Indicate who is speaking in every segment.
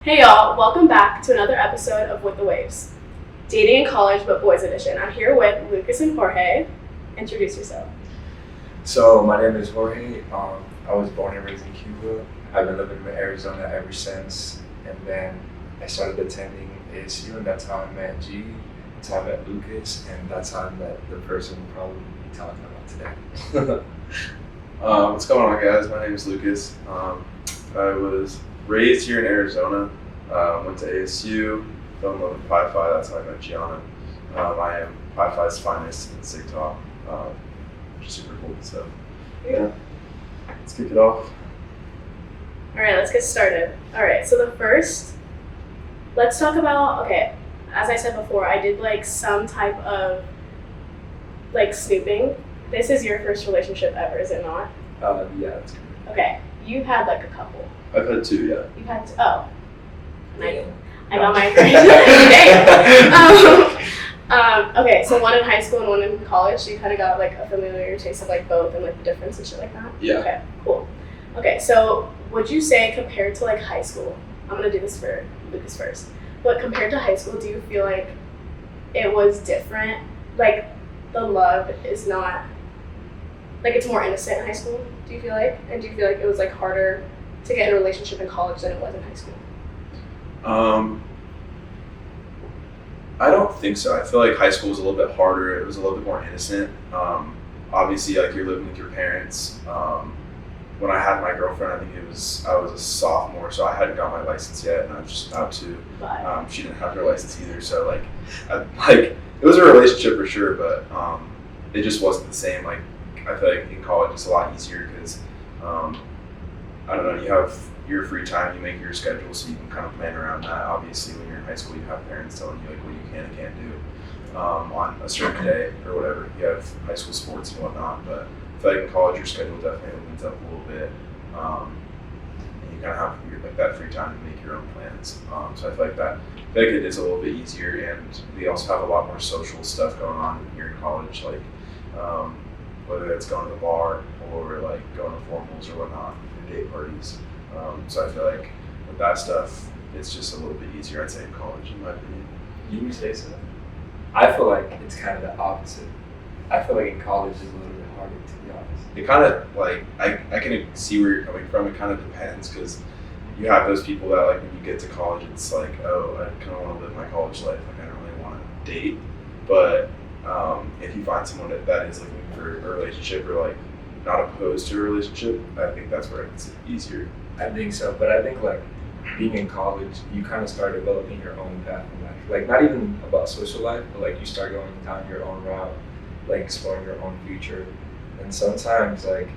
Speaker 1: Hey y'all, welcome back to another episode of With the Waves, Dating in College but Boys Edition. I'm here with Lucas and Jorge. Introduce yourself.
Speaker 2: So my name is Jorge. I was born and raised in Cuba. I've been living in Arizona ever since, and then I started attending ASU, and that's how I met G. That's how I met Lucas, and that's how I met the person we'll probably be talking about today.
Speaker 3: What's going on, guys? My name is Lucas. I was raised here in Arizona. Went to ASU. Fell in love with Pi Phi. That's how I met Gianna. I am Pi Phi's finest in SIG Talk, which is super cool. So, yeah, let's kick it off.
Speaker 1: Alright, let's get started. Alright, so let's talk about, okay, as I said before, I did like some type of like snooping. This is your first relationship ever, is it not?
Speaker 2: Yeah, that's good.
Speaker 1: Okay, you've had like a couple.
Speaker 3: I've had two, yeah.
Speaker 1: You've had, oh.
Speaker 2: Yeah.
Speaker 1: I got my first. Okay, so one in high school and one in college, so you kind of got like a familiar taste of like both and like the difference and shit like that?
Speaker 3: Yeah.
Speaker 1: Okay, cool. Okay, so would you say compared to like high school, I'm gonna do this for Lucas first, but compared to high school, do you feel like it was different? Like the love is not, like it's more innocent in high school, do you feel like? And do you feel like it was like harder to get in a relationship in college than it was in high school?
Speaker 3: I don't think so. I feel like high school was a little bit harder. It was a little bit more innocent. Obviously, like you're living with your parents. When I had my girlfriend, I think I was a sophomore, so I hadn't got my license yet, and I was just about to. She didn't have her license either, so it was a relationship for sure, but it just wasn't the same. Like I feel like in college it's a lot easier because I don't know, you have your free time, you make your schedule, so you can kind of plan around that. Obviously, when you're in high school, you have parents telling you like what you can and can't do on a certain day or whatever. You have high school sports and whatnot, but I feel like in college your schedule definitely opens up a little bit, and you kind of have like that free time to make your own plans. So I feel like it is a little bit easier, and we also have a lot more social stuff going on here in college, like whether it's going to the bar or like going to formals or whatnot, or day parties. So I feel like with that stuff, it's just a little bit easier, I'd say, in college, in my opinion.
Speaker 2: You would say so? I feel like it's kind of the opposite. I feel like in college it's a little bit harder, to be honest.
Speaker 3: It kind of like, I can see where you're coming from. It kind of depends, because you have those people that like when you get to college, it's like, oh, I kind of want to live my college life. Like I don't really want to date. But if you find someone that is looking for a relationship or like not opposed to a relationship, I think that's where it's easier.
Speaker 2: I think so, but I think like being in college, you kind of start developing your own path in life. Like not even about social life, but like you start going down your own route, like exploring your own future. And sometimes like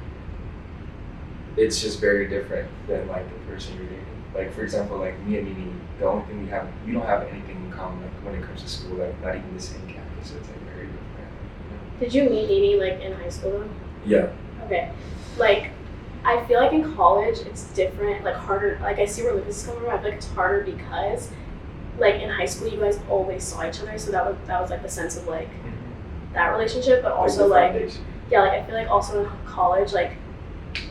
Speaker 2: it's just very different than like the person you're dating. Like for example, like me and Nini, the only thing we don't have anything in common like when it comes to school, like not even the same campus, so it's like very different.
Speaker 1: Did you meet Nini like in high school though?
Speaker 2: Yeah.
Speaker 1: Okay. Like, I feel like in college it's different, like harder. Like I see where Lucas is coming from. I feel like it's harder because, like in high school, you guys always saw each other, so that was like the sense of like that relationship. But also like yeah, like I feel like also in college, like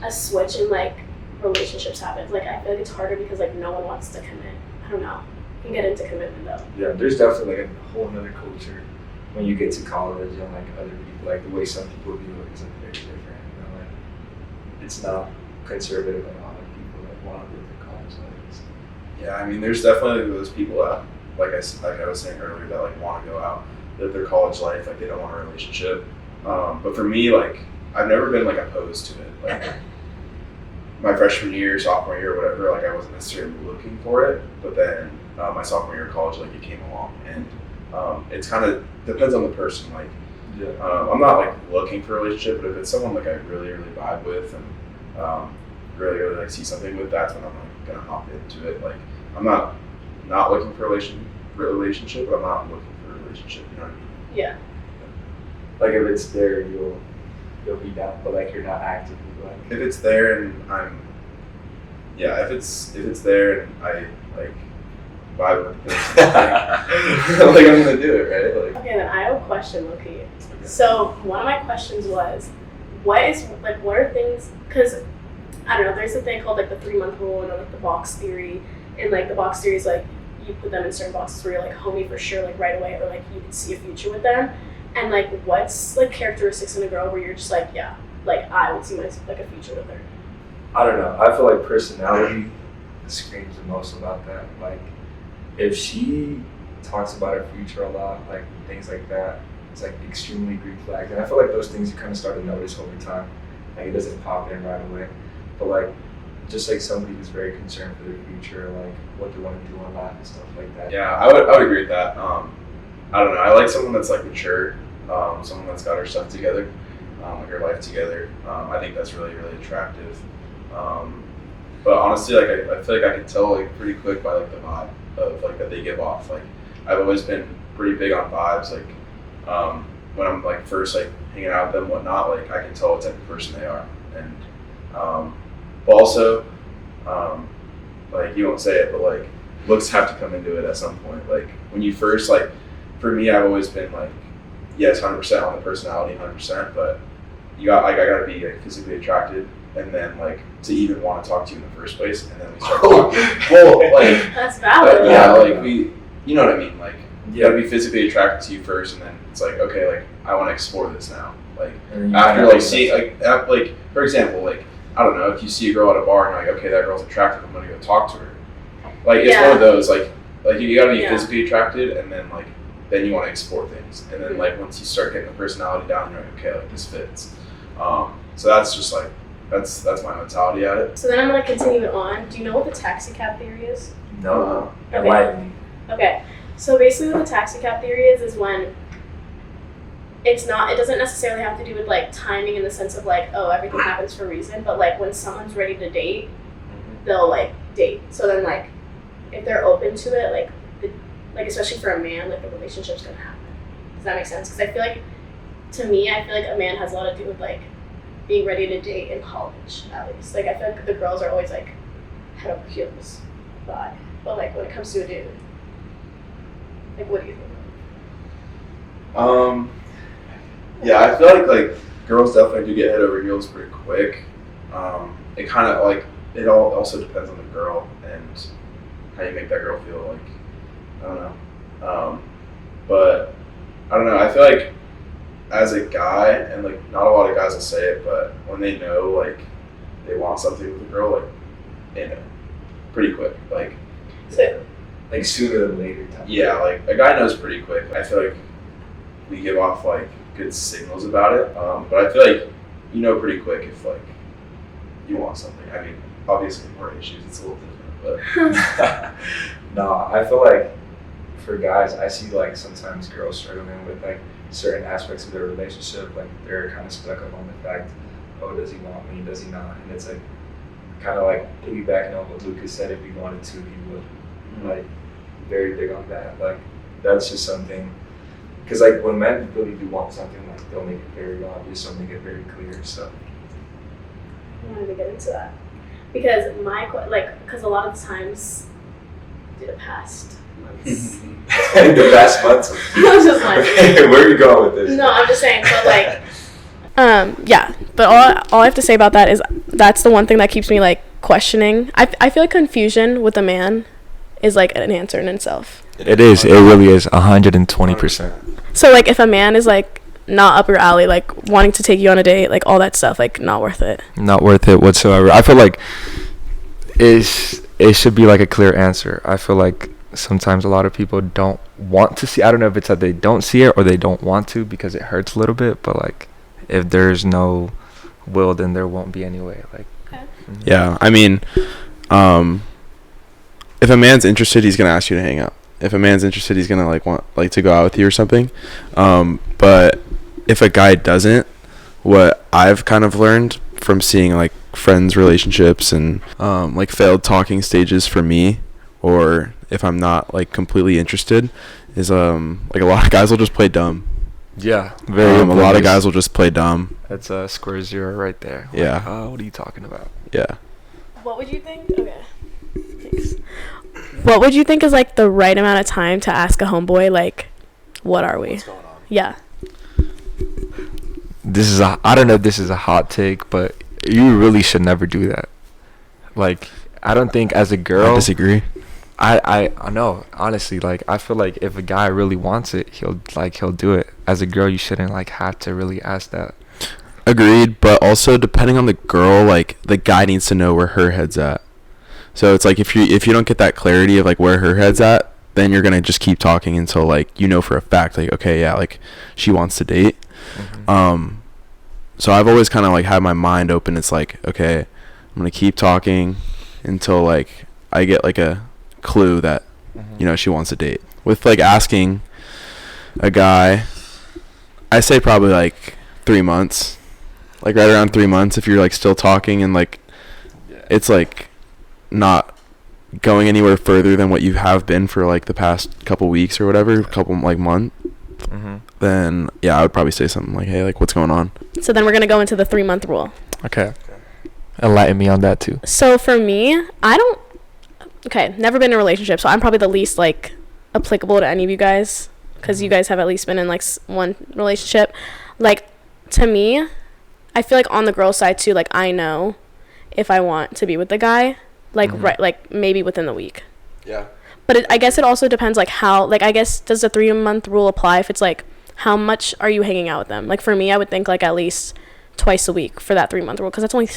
Speaker 1: a switch in like relationships happens. Like I feel like it's harder because like no one wants to commit. I don't know. You can get into commitment though.
Speaker 2: Yeah, there's definitely like a whole other culture when you get to college and like other people, like the way some people view it is like very different. It's not conservative at all. Like people that want to live their college lives.
Speaker 3: Yeah, I mean, there's definitely those people that, like I was saying earlier, that like want to go out, live their college life, like they don't want a relationship. But for me, like I've never been like opposed to it. Like my freshman year, sophomore year, or whatever, like I wasn't necessarily looking for it. But then my sophomore year of college, like it came along, and it's kind of depends on the person. Like. Yeah. I'm not like looking for a relationship, but if it's someone like I really, really vibe with and really, really like see something with, that's when I'm like gonna hop into it. Like I'm not looking for a relationship, but I'm not looking for a relationship. You know what I mean?
Speaker 1: Yeah.
Speaker 2: Like if it's there, you'll be down, but like you're not actively like.
Speaker 3: If it's there and if it's there and I like vibe with the person, like I'm gonna do it, right? Like.
Speaker 1: Okay, then I have a question, Loki. Okay. So one of my questions was, what are things? Because I don't know. There's a thing called like the 3-month rule and like the box theory, in like the box theories, like you put them in certain boxes where you're like homie for sure, like right away, or like you can see a future with them. And like, what's like characteristics in a girl where you're just like, yeah, like I would see myself like a future with her.
Speaker 2: I don't know. I feel like personality screams the most about that. Like, if she talks about her future a lot, like things like that, it's like extremely green flags. And I feel like those things you kind of start to notice over time. Like, it doesn't pop in right away. But like, just like somebody who's very concerned for their future, like what they want to do in life and stuff like that.
Speaker 3: Yeah, I would agree with that. I don't know. I like someone that's like mature, someone that's got her stuff together, like her life together. I think that's really, really attractive. But honestly, like I feel like I can tell like pretty quick by like the vibe of like that they give off. Like I've always been pretty big on vibes. Like when I'm like first like hanging out with them, whatnot, like I can tell what type of person they are. And but also, like you won't say it, but like looks have to come into it at some point. Like when you first like, for me, I've always been like, yes, 100% on the personality, 100%, but I gotta be like physically attracted, and then like to even want to talk to you in the first place, and then we start talking. Well, like
Speaker 1: that's valid.
Speaker 3: Yeah, like you know what I mean. Like you gotta be physically attracted to you first, and then it's like, okay, like I want to explore this now. Like after like seeing like for example, like I don't know, if you see a girl at a bar and you're like, okay, that girl's attractive, I'm gonna go talk to her. Like it's one of those like you gotta be physically attracted, and then like then you want to explore things, and then like once you start getting the personality down, you're like, okay, like this fits. So that's just like that's my mentality at it.
Speaker 1: So then I'm gonna continue it on. Do you know what the taxi cab theory is?
Speaker 2: No.
Speaker 1: Okay.
Speaker 2: Enlighten me.
Speaker 1: Okay. So basically what the taxi cab theory is when it doesn't necessarily have to do with like timing in the sense of like, oh, everything happens for a reason, but like when someone's ready to date, they'll like date. So then like if they're open to it, like especially for a man, like the relationship's gonna happen. Does that make sense? Because I feel like, to me, I feel like a man has a lot to do with like being ready to date in college, at least. Like I feel like the girls are always like head over heels vibe, but like when it comes to a dude, like what do you think?
Speaker 3: Yeah, I feel like girls definitely do get head over heels pretty quick. It kind of like it all also depends on the girl and how you make that girl feel. Like I don't know, but I don't know. I feel like as a guy, and like not a lot of guys will say it, but when they know like they want something with a girl, like they know pretty quick. Like
Speaker 1: So
Speaker 2: like sooner than later.
Speaker 3: yeah, like a guy knows pretty quick. I feel like we give off like good signals about it, but I feel like you know pretty quick if like you want something. I mean, obviously more issues, it's a little different, but
Speaker 2: No, I feel like for guys, I see like sometimes girls struggling with like certain aspects of their relationship. Like they're kind of stuck up on the fact, oh, does he want me? Does he not? And it's like kind of like piggybacking on what Lucas said. If he wanted to, he would. Like very big on that. Like that's just something. Because like when men really do want something, like they'll make it very obvious or make it very clear. So
Speaker 1: I wanted to get into that because because a lot of the times, the past months.
Speaker 2: the past months.
Speaker 1: I was just like,
Speaker 2: where are you going with this?
Speaker 1: no, I'm just saying, but like, yeah. But all I have to say about that is that's the one thing that keeps me like questioning. I feel like confusion with a man is like an answer in itself.
Speaker 2: It is. It really is 120%.
Speaker 1: So like, if a man is like not up your alley, like wanting to take you on a date, like all that stuff, like not worth it.
Speaker 2: Not worth it whatsoever. I feel like it should be like a clear answer. I feel like sometimes a lot of people don't want to see. I don't know if it's that they don't see it or they don't want to because it hurts a little bit. But like, if there's no will, then there won't be anyway. Like,
Speaker 1: okay.
Speaker 4: Yeah, I mean, if a man's interested, he's gonna ask you to hang out. If a man's interested, he's gonna want to go out with you or something. But if a guy doesn't, what I've kind of learned from seeing like friends' relationships and like failed talking stages for me, or if I'm not like completely interested, is like a lot of guys will just play dumb.
Speaker 2: Yeah,
Speaker 4: A lot of guys will just play dumb.
Speaker 2: That's square zero right there.
Speaker 4: Yeah.
Speaker 2: Like, what are you talking about?
Speaker 4: Yeah.
Speaker 1: What would you think? Okay. Thanks. What would you think is like the right amount of time to ask a homeboy like, what are we?
Speaker 4: What's going on?
Speaker 1: Yeah.
Speaker 2: I don't know if this is a hot take, but you really should never do that. Like, I don't think as a girl.
Speaker 4: I disagree.
Speaker 5: I know, honestly, like I feel like if a guy really wants it, he'll do it. As a girl, you shouldn't like have to really ask that.
Speaker 4: Agreed, but also depending on the girl, like the guy needs to know where her head's at. So it's like if you don't get that clarity of like where her head's at, then you're gonna just keep talking until like you know for a fact like okay yeah like she wants to date.
Speaker 5: Mm-hmm.
Speaker 4: So I've always kind of like had my mind open. It's like okay, I'm gonna keep talking until like I get like a clue that you know she wants to date. With like asking a guy, I say probably like 3 months, like right around 3 months. If you're like still talking and like it's like not going anywhere further than what you have been for like the past couple weeks or whatever, couple like month, then yeah, I would probably say something like, hey, like what's going on?
Speaker 1: So then we're gonna go into the 3-month rule.
Speaker 5: Okay. Enlighten me on that too.
Speaker 1: So for me, never been in a relationship, so I'm probably the least like applicable to any of you guys because you guys have at least been in like one relationship. Like to me, I feel like on the girl side too, like I know if I want to be with the guy, like right, like maybe within the week.
Speaker 4: Yeah.
Speaker 1: But I guess it also depends like how, like I guess does the 3-month rule apply if it's like how much are you hanging out with them? Like for me, I would think like at least twice a week for that 3-month rule because that's only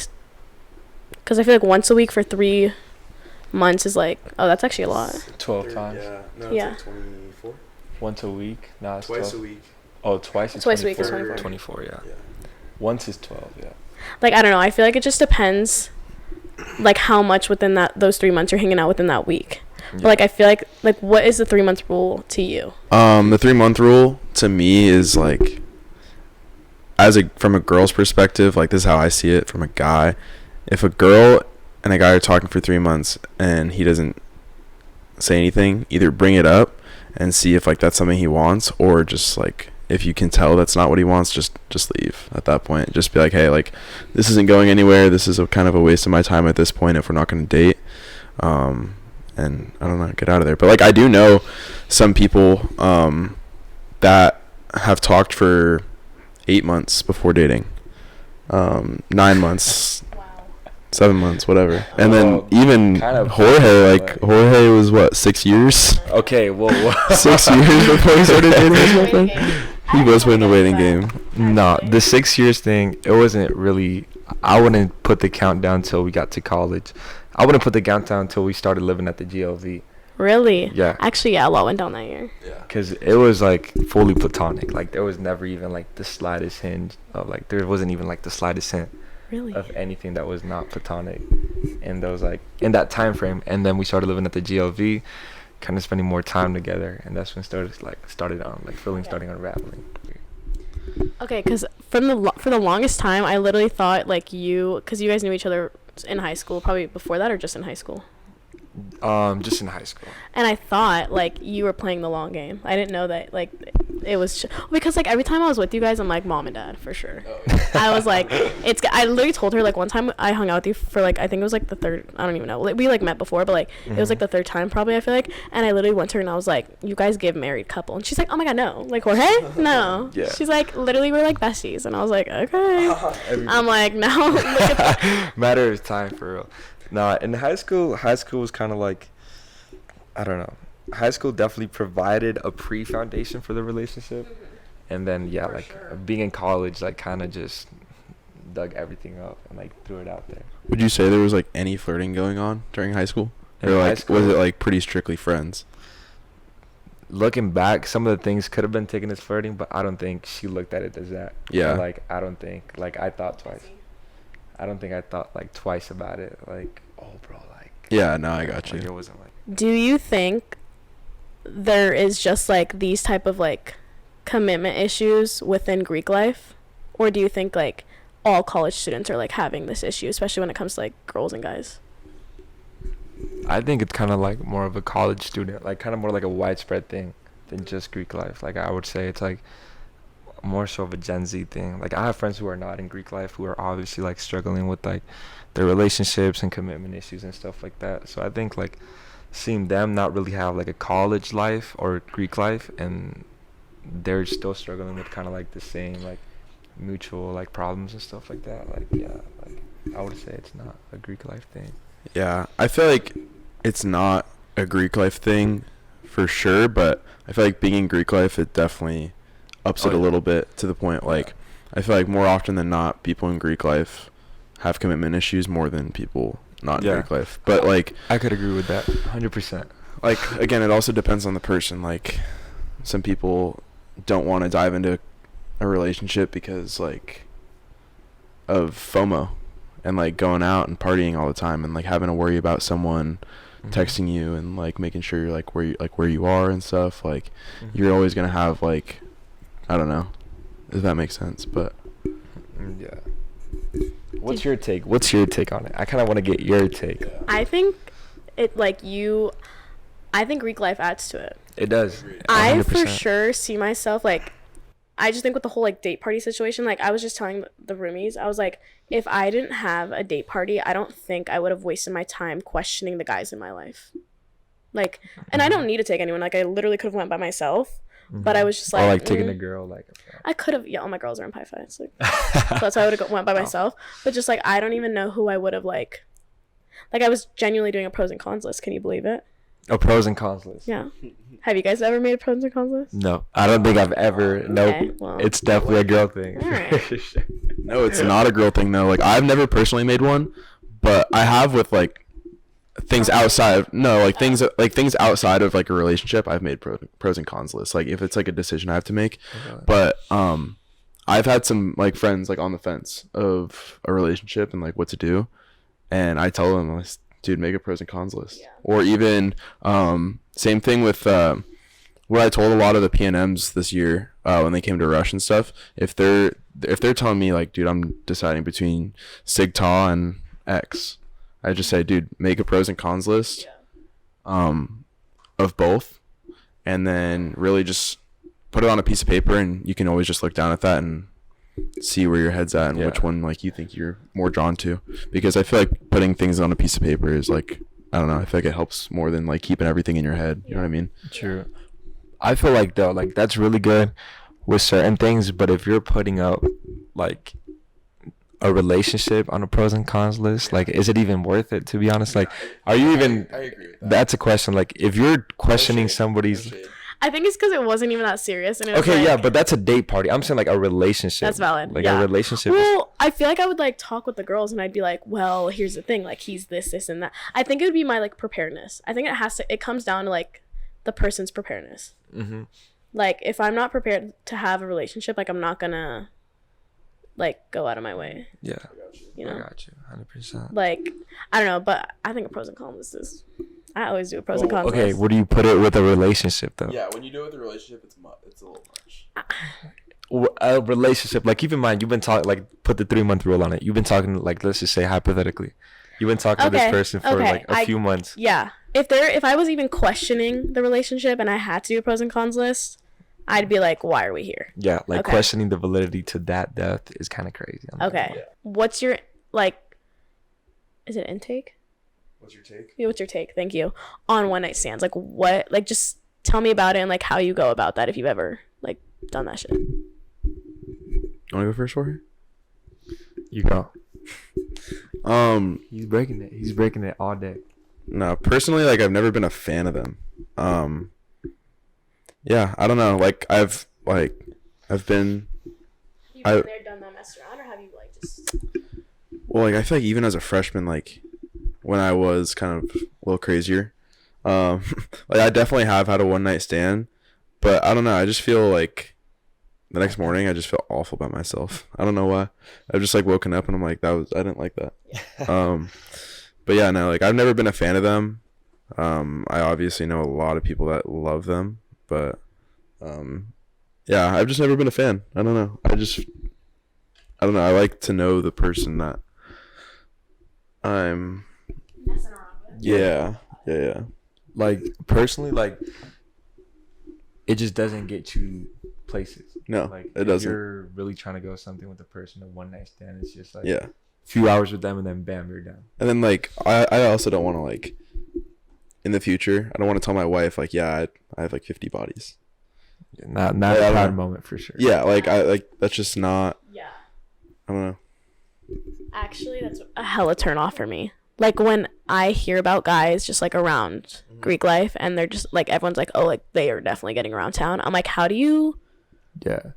Speaker 1: because I feel like once a week for 3 months is like, oh, that's actually a lot.
Speaker 5: 12 times.
Speaker 3: Yeah. No,
Speaker 1: Yeah.
Speaker 3: it's like 24.
Speaker 5: Once a week. Nah, it's
Speaker 3: Twice
Speaker 5: 12.
Speaker 3: a week.
Speaker 5: Oh, twice is
Speaker 1: Twice a week
Speaker 5: 24.
Speaker 1: is 24.
Speaker 5: 24, yeah.
Speaker 3: Yeah.
Speaker 5: Once is 12, yeah.
Speaker 1: Like I don't know, I feel like it just depends like how much within those 3 months you're hanging out within that week. But like I feel like what is the 3-month rule to you?
Speaker 4: The 3-month rule to me is like from a girl's perspective, like this is how I see it from a guy. If a girl and a guy are talking for 3 months and he doesn't say anything, either bring it up and see if like that's something he wants, or just like if you can tell that's not what he wants, just leave at that point. Just be like, hey, like this isn't going anywhere. This is a kind of a waste of my time at this point if we're not going to date. And I don't know, get out of there. But like I do know some people that have talked for 8 months before dating, 9 months, 7 months, whatever. And then even
Speaker 5: kind of
Speaker 4: Jorge was what, 6 years?
Speaker 5: Okay, well,
Speaker 4: 6 years before he started dating or something. He was playing the waiting game.
Speaker 5: No, the 6 years thing, it wasn't really. I wouldn't put the countdown till we got to college. I wouldn't put the countdown until we started living at the GLV.
Speaker 1: Really?
Speaker 5: Yeah.
Speaker 1: Actually, yeah, a lot went down that year.
Speaker 3: Yeah.
Speaker 5: Because it was like fully platonic. Like there was never even like the slightest hint of like there wasn't even like the slightest hint
Speaker 1: Really?
Speaker 5: of anything that was not platonic. And those like in that time frame. And then we started living at the GLV, kind of spending more time together, and that's when started on like feelings starting unraveling.
Speaker 1: Okay, because for the longest time, I literally thought like because you guys knew each other in high school, probably before that or just in high school.
Speaker 5: Just in high school.
Speaker 1: And I thought like you were playing the long game. I didn't know that like it was because like every time I was with you guys, I'm like mom and dad for sure. I was like I literally told her like one time I hung out with you for like I think it was like the third, I don't even know, like, we like met before, but like it was like the third time probably, I feel like. And I literally went to her and I was like, you guys give married couple, and she's like, oh my god, no, like Jorge, no.
Speaker 5: Yeah.
Speaker 1: She's like, literally we're like besties, and I was like, okay. I'm like, now look at that.
Speaker 5: Matter of time for real. Nah, in high school was kind of like, I don't know. High school definitely provided a pre-foundation for the relationship. And then, yeah, being in college, like, kind of just dug everything up and, like, threw it out there.
Speaker 4: Would you say there was like any flirting going on during high school?
Speaker 5: In
Speaker 4: Or
Speaker 5: high
Speaker 4: like
Speaker 5: school?
Speaker 4: was it like pretty strictly friends?
Speaker 5: Looking back, some of the things could have been taken as flirting, but I don't think she looked at it as that.
Speaker 4: Yeah.
Speaker 5: And, like, I don't think, like, I thought twice. I don't think I thought, like, twice about it. Like, oh, bro, like.
Speaker 4: Yeah, no, I got you.
Speaker 5: Like, it wasn't like.
Speaker 1: Do you think there is just like these type of like commitment issues within Greek life, or do you think like all college students are like having this issue, especially when it comes to like girls and guys?
Speaker 5: I think it's kind of like more of a college student, like kind of more like a widespread thing than just Greek life. Like I would say it's like more so of a Gen Z thing. Like I have friends who are not in Greek life who are obviously like struggling with like their relationships and commitment issues and stuff like that. So I think like seeing them not really have like a college life or Greek life, and they're still struggling with kind of like the same like mutual like problems and stuff like that. Like yeah, like I would say it's not a Greek life thing.
Speaker 4: Yeah, I feel like it's not a Greek life thing for sure, but I feel like being in Greek life, it definitely ups it a little bit to the point, like, I feel like more often than not, people in Greek life have commitment issues more than people not in Greek life. But, like,
Speaker 5: I could agree with that 100%.
Speaker 4: like, again, it also depends on the person. Like, some people don't want to dive into a relationship because, like, of FOMO and, like, going out and partying all the time and, like, having to worry about someone texting you and, like, making sure you're, like, where you are and stuff. Like, you're always gonna have, like, I don't know if that makes sense, but
Speaker 5: yeah. What's your take? What's your take on it? I kind of want to get your take.
Speaker 1: I think it like you. I think Greek life adds to it.
Speaker 5: It does. 100%.
Speaker 1: I for sure see myself like. I just think with the whole like date party situation, like I was just telling the roomies, I was like, if I didn't have a date party, I don't think I would have wasted my time questioning the guys in my life. Like, and I don't need to take anyone. Like, I literally could have went by myself, but I was just like,
Speaker 5: or like taking a girl, like
Speaker 1: I could have. Yeah, all my girls are in Pi Phi, so that's why I would have went by myself. But just like, I don't even know who I would have like I was genuinely doing a pros and cons list. Can you believe it?
Speaker 5: a pros and cons list.
Speaker 1: Yeah. Have you guys ever made a pros and cons list?
Speaker 5: No, I don't think I've ever. Nope.
Speaker 1: Well,
Speaker 5: It's definitely a girl thing.
Speaker 1: All right.
Speaker 4: no, it's not a girl thing though. Like, I've never personally made one, but I have with like things outside of things outside of like a relationship. I've made pros and cons lists. Like, if it's like a decision I have to make.
Speaker 5: Okay.
Speaker 4: But I've had some like friends like on the fence of a relationship and like what to do, and I tell them, like, dude, make a pros and cons list.
Speaker 1: Yeah.
Speaker 4: Or even same thing with what I told a lot of the PNMs this year when they came to Rush and stuff. If they're telling me like, dude, I'm deciding between Sigta and X, I just say, dude, make a pros and cons list of both, and then really just put it on a piece of paper, and you can always just look down at that and see where your head's at and which one like you think you're more drawn to. Because I feel like putting things on a piece of paper is like, I don't know, I feel like it helps more than like keeping everything in your head. You know what I mean?
Speaker 5: True. I feel like though, like that's really good with certain things, but if you're putting up like a relationship on a pros and cons list, like, is it even worth it, to be honest? Like, are you even?
Speaker 4: I agree with that.
Speaker 5: That's a question. Like, if you're questioning somebody's.
Speaker 1: I think it's because it wasn't even that serious. And it was
Speaker 5: Okay,
Speaker 1: like,
Speaker 5: yeah, but that's a date party. I'm saying like a relationship.
Speaker 1: That's valid.
Speaker 5: Like
Speaker 1: yeah.
Speaker 5: a relationship.
Speaker 1: Well, I feel like I would like talk with the girls and I'd be like, well, here's the thing, like he's this, and that. I think it would be my like preparedness. I think it comes down to like the person's preparedness.
Speaker 5: Mm-hmm.
Speaker 1: Like, if I'm not prepared to have a relationship, like I'm not gonna like go out of my way.
Speaker 5: Yeah.
Speaker 1: You know?
Speaker 5: I got you, 100%.
Speaker 1: Like, I don't know, but I think a pros and cons list is. I always do a pros and cons
Speaker 5: Okay,
Speaker 1: list.
Speaker 5: where do you put it with a relationship though?
Speaker 3: Yeah, when you do it with a relationship, it's a little much.
Speaker 5: A relationship, like, keep in mind, you've been talking, like, put the 3-month rule on it. You've been talking, like, let's just say hypothetically, you've been talking to this person for like a few months.
Speaker 1: Yeah. If I was even questioning the relationship and I had to do a pros and cons list, I'd be like, why are we here?
Speaker 5: Yeah, like
Speaker 1: Okay.
Speaker 5: questioning the validity to that depth is kind of crazy.
Speaker 1: Okay.
Speaker 3: Yeah.
Speaker 1: What's your, like, is it intake?
Speaker 3: What's your take?
Speaker 1: Yeah, what's your take? Thank you. On one night stands. Like, what, like, just tell me about it and, like, how you go about that if you've ever, like, done that shit.
Speaker 4: You want to go first, Jorge?
Speaker 5: You go.
Speaker 4: Um,
Speaker 5: He's breaking it. He's breaking it all day.
Speaker 4: no, personally, like, I've never been a fan of them. Yeah, I don't know. Like, I've been,
Speaker 1: You've
Speaker 4: been
Speaker 1: there, done that, messed around, or have you, like, just...
Speaker 4: well, like, I feel like even as a freshman, like, when I was kind of a little crazier, like, I definitely have had a one night stand, but I don't know. I just feel like the next morning I just feel awful about myself. I don't know why. I've just like woken up and I'm like, I didn't like that. But yeah, no, like, I've never been a fan of them. I obviously know a lot of people that love them, but yeah, I've just never been a fan. I don't know. I don't know. I like to know the person that I'm.
Speaker 1: Messing around with.
Speaker 4: Yeah.
Speaker 5: Like, personally, like, it just doesn't get you places.
Speaker 4: No,
Speaker 5: Like,
Speaker 4: it
Speaker 5: if
Speaker 4: doesn't.
Speaker 5: you're really trying to go something with a person, a one night stand, it's just like
Speaker 4: Yeah.
Speaker 5: a few hours with them and then bam, you're done.
Speaker 4: And then, like, I also don't want to, like, in the future, I don't want to tell my wife, like, yeah, I have like 50 bodies.
Speaker 5: Not
Speaker 4: Yeah, I
Speaker 5: a
Speaker 4: don't
Speaker 5: proud
Speaker 4: know.
Speaker 5: moment for sure.
Speaker 4: Yeah, like, that's just not,
Speaker 1: Yeah.
Speaker 4: I don't know.
Speaker 1: Actually, that's a hella turn off for me. like when I hear about guys just like around Greek life, and they're just like, everyone's like, oh, like they are definitely getting around town. I'm like, how do you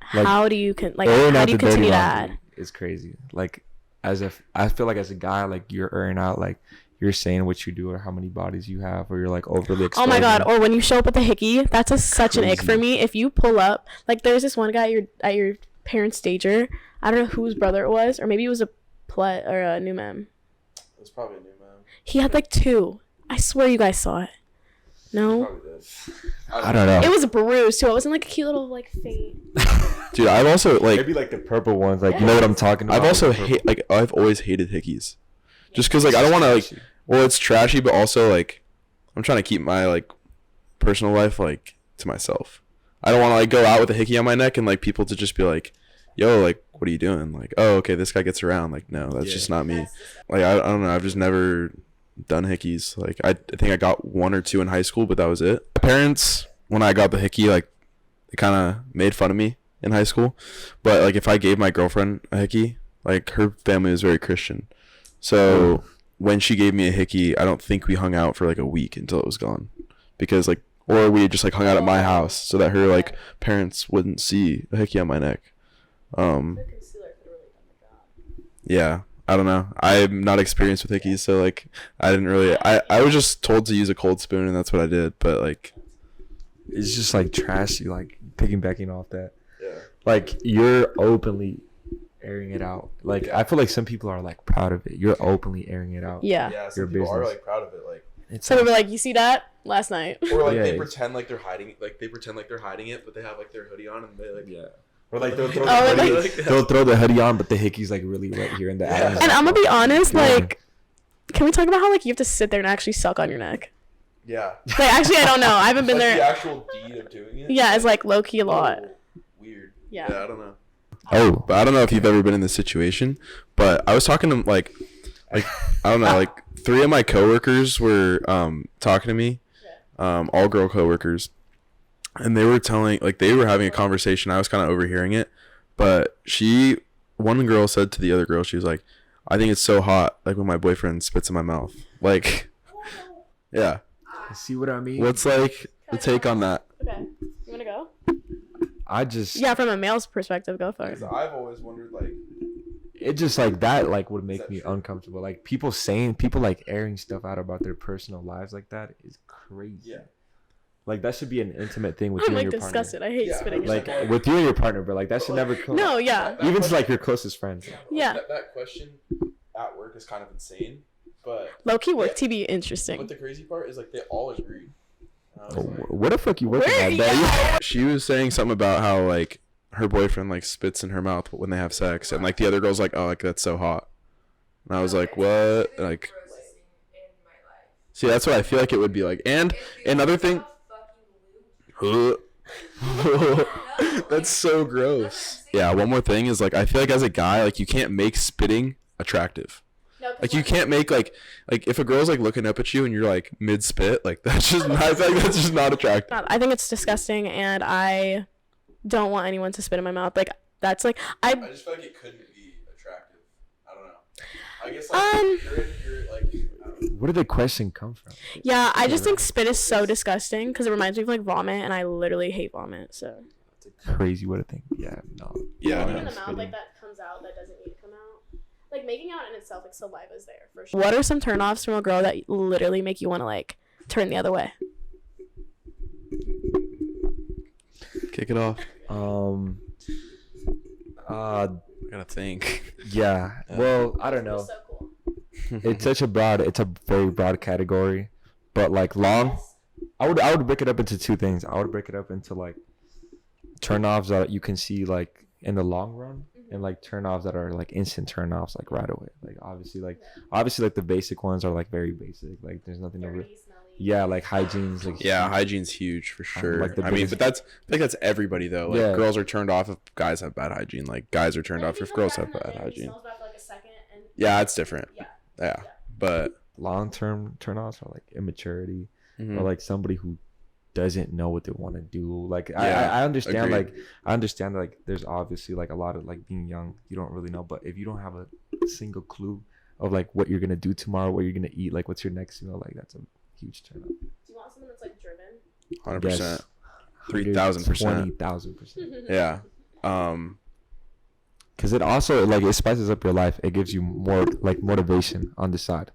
Speaker 1: how do you continue that?
Speaker 5: It's crazy. Like I feel like as a guy, like you're earning out, like you're saying what you do or how many bodies you have, or you're like overly exposed.
Speaker 1: Oh my god! Or when you show up with a hickey, that's such an ick for me. If you pull up, like there was this one guy at your parents' stager. I don't know whose brother it was, or maybe it was a or a new mem.
Speaker 3: It was probably a new man.
Speaker 1: He had like 2. I swear you guys saw it. No,
Speaker 3: Probably did.
Speaker 5: I don't know.
Speaker 1: it was bruised too. It wasn't like a cute little like faint.
Speaker 4: Dude, I've also like
Speaker 5: Maybe like the purple ones, like you know what I'm talking about.
Speaker 4: I've also
Speaker 5: The purple-
Speaker 4: I've always hated hickeys, just because like I don't want to like. Well, it's trashy, but also like I'm trying to keep my like personal life like to myself. I don't want to like go out with a hickey on my neck and like people to just be like, "Yo, like what are you doing?" Like, "Oh, okay, this guy gets around." Like, no, that's just not me. Like I don't know. I've just never done hickeys. Like I think I got 1 or 2 in high school, but that was it. My parents, when I got the hickey, like they kind of made fun of me in high school. But like if I gave my girlfriend a hickey, like her family was very Christian, so when she gave me a hickey, I don't think we hung out for like a week until it was gone, because like, or we just like hung out at my house so that her like parents wouldn't see a hickey on my neck. Yeah, I don't know. I'm not experienced with hickeys, so like I didn't really. I was just told to use a cold spoon, and that's what I did. But like,
Speaker 5: it's just like trashy, like piggybacking off that.
Speaker 3: Yeah.
Speaker 5: Like you're openly airing it out. Like I feel like some people are like proud of it. You're openly airing it out.
Speaker 1: Yeah.
Speaker 3: Yeah, some
Speaker 5: Your
Speaker 3: people are
Speaker 5: business.
Speaker 3: like proud of it, like,
Speaker 5: It's
Speaker 1: Some people are like, you see that last night?
Speaker 3: or like
Speaker 5: Yeah,
Speaker 3: they
Speaker 5: it's-
Speaker 3: pretend like they're hiding, they're hiding it, but they have like their hoodie on and they like
Speaker 5: yeah. Or like
Speaker 3: they'll throw
Speaker 1: Oh,
Speaker 3: the hoodie
Speaker 1: like-
Speaker 3: like
Speaker 5: they'll throw the hoodie on, but the hickey's like really right here in the
Speaker 3: Yeah.
Speaker 5: Adam's
Speaker 1: And I'm gonna be honest,
Speaker 5: Yeah.
Speaker 1: like, can we talk about how like you have to sit there and actually suck on your neck?
Speaker 3: yeah.
Speaker 1: Like, actually, I don't know. I haven't been
Speaker 3: Like the
Speaker 1: there.
Speaker 3: actual deed of doing it.
Speaker 1: Yeah, it's like low key a lot.
Speaker 3: Oh, weird.
Speaker 1: Yeah.
Speaker 3: Yeah, I don't know.
Speaker 4: oh, but I don't know if you've ever been in this situation, but I was talking to like I don't know, like 3 of my coworkers were talking to me, all girl coworkers, and they were telling, like they were having a conversation. I was kind of overhearing it, but one girl said to the other girl, she was like, "I think it's so hot, like when my boyfriend spits in my mouth." Like, yeah.
Speaker 5: See what I mean?
Speaker 4: What's like the take on that?
Speaker 1: Okay, you wanna go?
Speaker 5: I just
Speaker 1: Yeah, from a male's perspective, go for it.
Speaker 3: Because I've always wondered, like,
Speaker 5: it just like that like would make
Speaker 3: that
Speaker 5: me
Speaker 3: true?
Speaker 5: uncomfortable. Like people like airing stuff out about their personal lives like that is crazy.
Speaker 3: yeah.
Speaker 5: Like that should be an intimate thing with
Speaker 1: I'm
Speaker 5: you
Speaker 1: like
Speaker 5: and your
Speaker 1: disgusted.
Speaker 5: partner.
Speaker 1: I hate
Speaker 3: Yeah,
Speaker 1: spitting.
Speaker 5: Like
Speaker 3: Like-
Speaker 5: with you and your partner, but like that should never come.
Speaker 1: No, yeah.
Speaker 3: That
Speaker 5: Even to like your closest friends.
Speaker 1: Yeah.
Speaker 3: That question at work is kind of insane, but
Speaker 1: Low key work TB interesting.
Speaker 3: but the crazy part is like they all agreed. And I was like,
Speaker 5: What the fuck you working
Speaker 1: Where-
Speaker 5: at,
Speaker 1: yeah.
Speaker 4: She was saying something about how like her boyfriend like spits in her mouth when they have sex, and like the other girl's like, "Oh, like that's so hot," and I was like, "What?" Like, see, that's what I feel like it would be like. And another thing, that's so gross. Yeah, one more thing is like I feel like as a guy, like you can't make spitting attractive. Like you can't make like if a girl's like looking up at you and you're like mid spit, like that's just not, I feel like that's just not attractive.
Speaker 1: I think it's disgusting, and I don't want anyone to spit in my mouth. Like that's like
Speaker 3: I just feel like it couldn't be attractive. I don't know. I guess like you're like I don't know.
Speaker 5: Where did the question come from?
Speaker 1: yeah. I just think spit is so disgusting because it reminds me of like vomit, and I literally hate vomit. So
Speaker 5: Crazy what a thing. Yeah, no.
Speaker 4: Yeah, I
Speaker 1: Something
Speaker 4: know.
Speaker 1: in the mouth
Speaker 5: Spitting.
Speaker 1: like that comes out that doesn't need to come out. Like making out in itself, like saliva is there for sure. What are some turnoffs from a girl that literally make you want to like turn the other way?
Speaker 4: Kick it off.
Speaker 5: I
Speaker 4: gotta think.
Speaker 5: yeah. Well, I don't know.
Speaker 1: So cool.
Speaker 5: It's a very broad category, but like I would break it up into 2 things. I would break it up into like turn-offs that you can see like in the long run, and like turn-offs that are like instant turn-offs like right away. Like obviously like the basic ones are like very basic. Like there's nothing to
Speaker 1: Dirty, smelly.
Speaker 5: yeah, like hygiene's like
Speaker 4: Yeah, hygiene's huge for sure.
Speaker 5: like the
Speaker 4: I mean,
Speaker 5: biggest-
Speaker 4: but I think that's everybody though. Like
Speaker 5: Yeah.
Speaker 4: girls are turned off if guys have bad hygiene. Like guys are turned
Speaker 1: And
Speaker 4: off
Speaker 1: you
Speaker 4: if
Speaker 1: come
Speaker 4: girls
Speaker 1: back
Speaker 4: have
Speaker 1: from the
Speaker 4: bad
Speaker 1: thing, it
Speaker 4: hygiene.
Speaker 1: smells bad for like a second, and
Speaker 4: Yeah, it's different.
Speaker 1: yeah.
Speaker 4: Yeah, but
Speaker 5: long-term turn-offs are like immaturity
Speaker 4: mhm.
Speaker 5: or like somebody who doesn't know what they want to do. Like
Speaker 4: Yeah,
Speaker 5: I understand
Speaker 4: agreed.
Speaker 5: like I understand like there's obviously like a lot of like being young, you don't really know, but if you don't have a single clue of like what you're gonna do tomorrow, what you're gonna eat, like what's your next meal, like that's a huge turn up.
Speaker 1: Do you want someone that's like driven?
Speaker 4: 100%. 3,000%.
Speaker 5: 20,000%.
Speaker 4: Yeah.
Speaker 5: Because it also like it spices up your life. It gives you more like motivation on the side.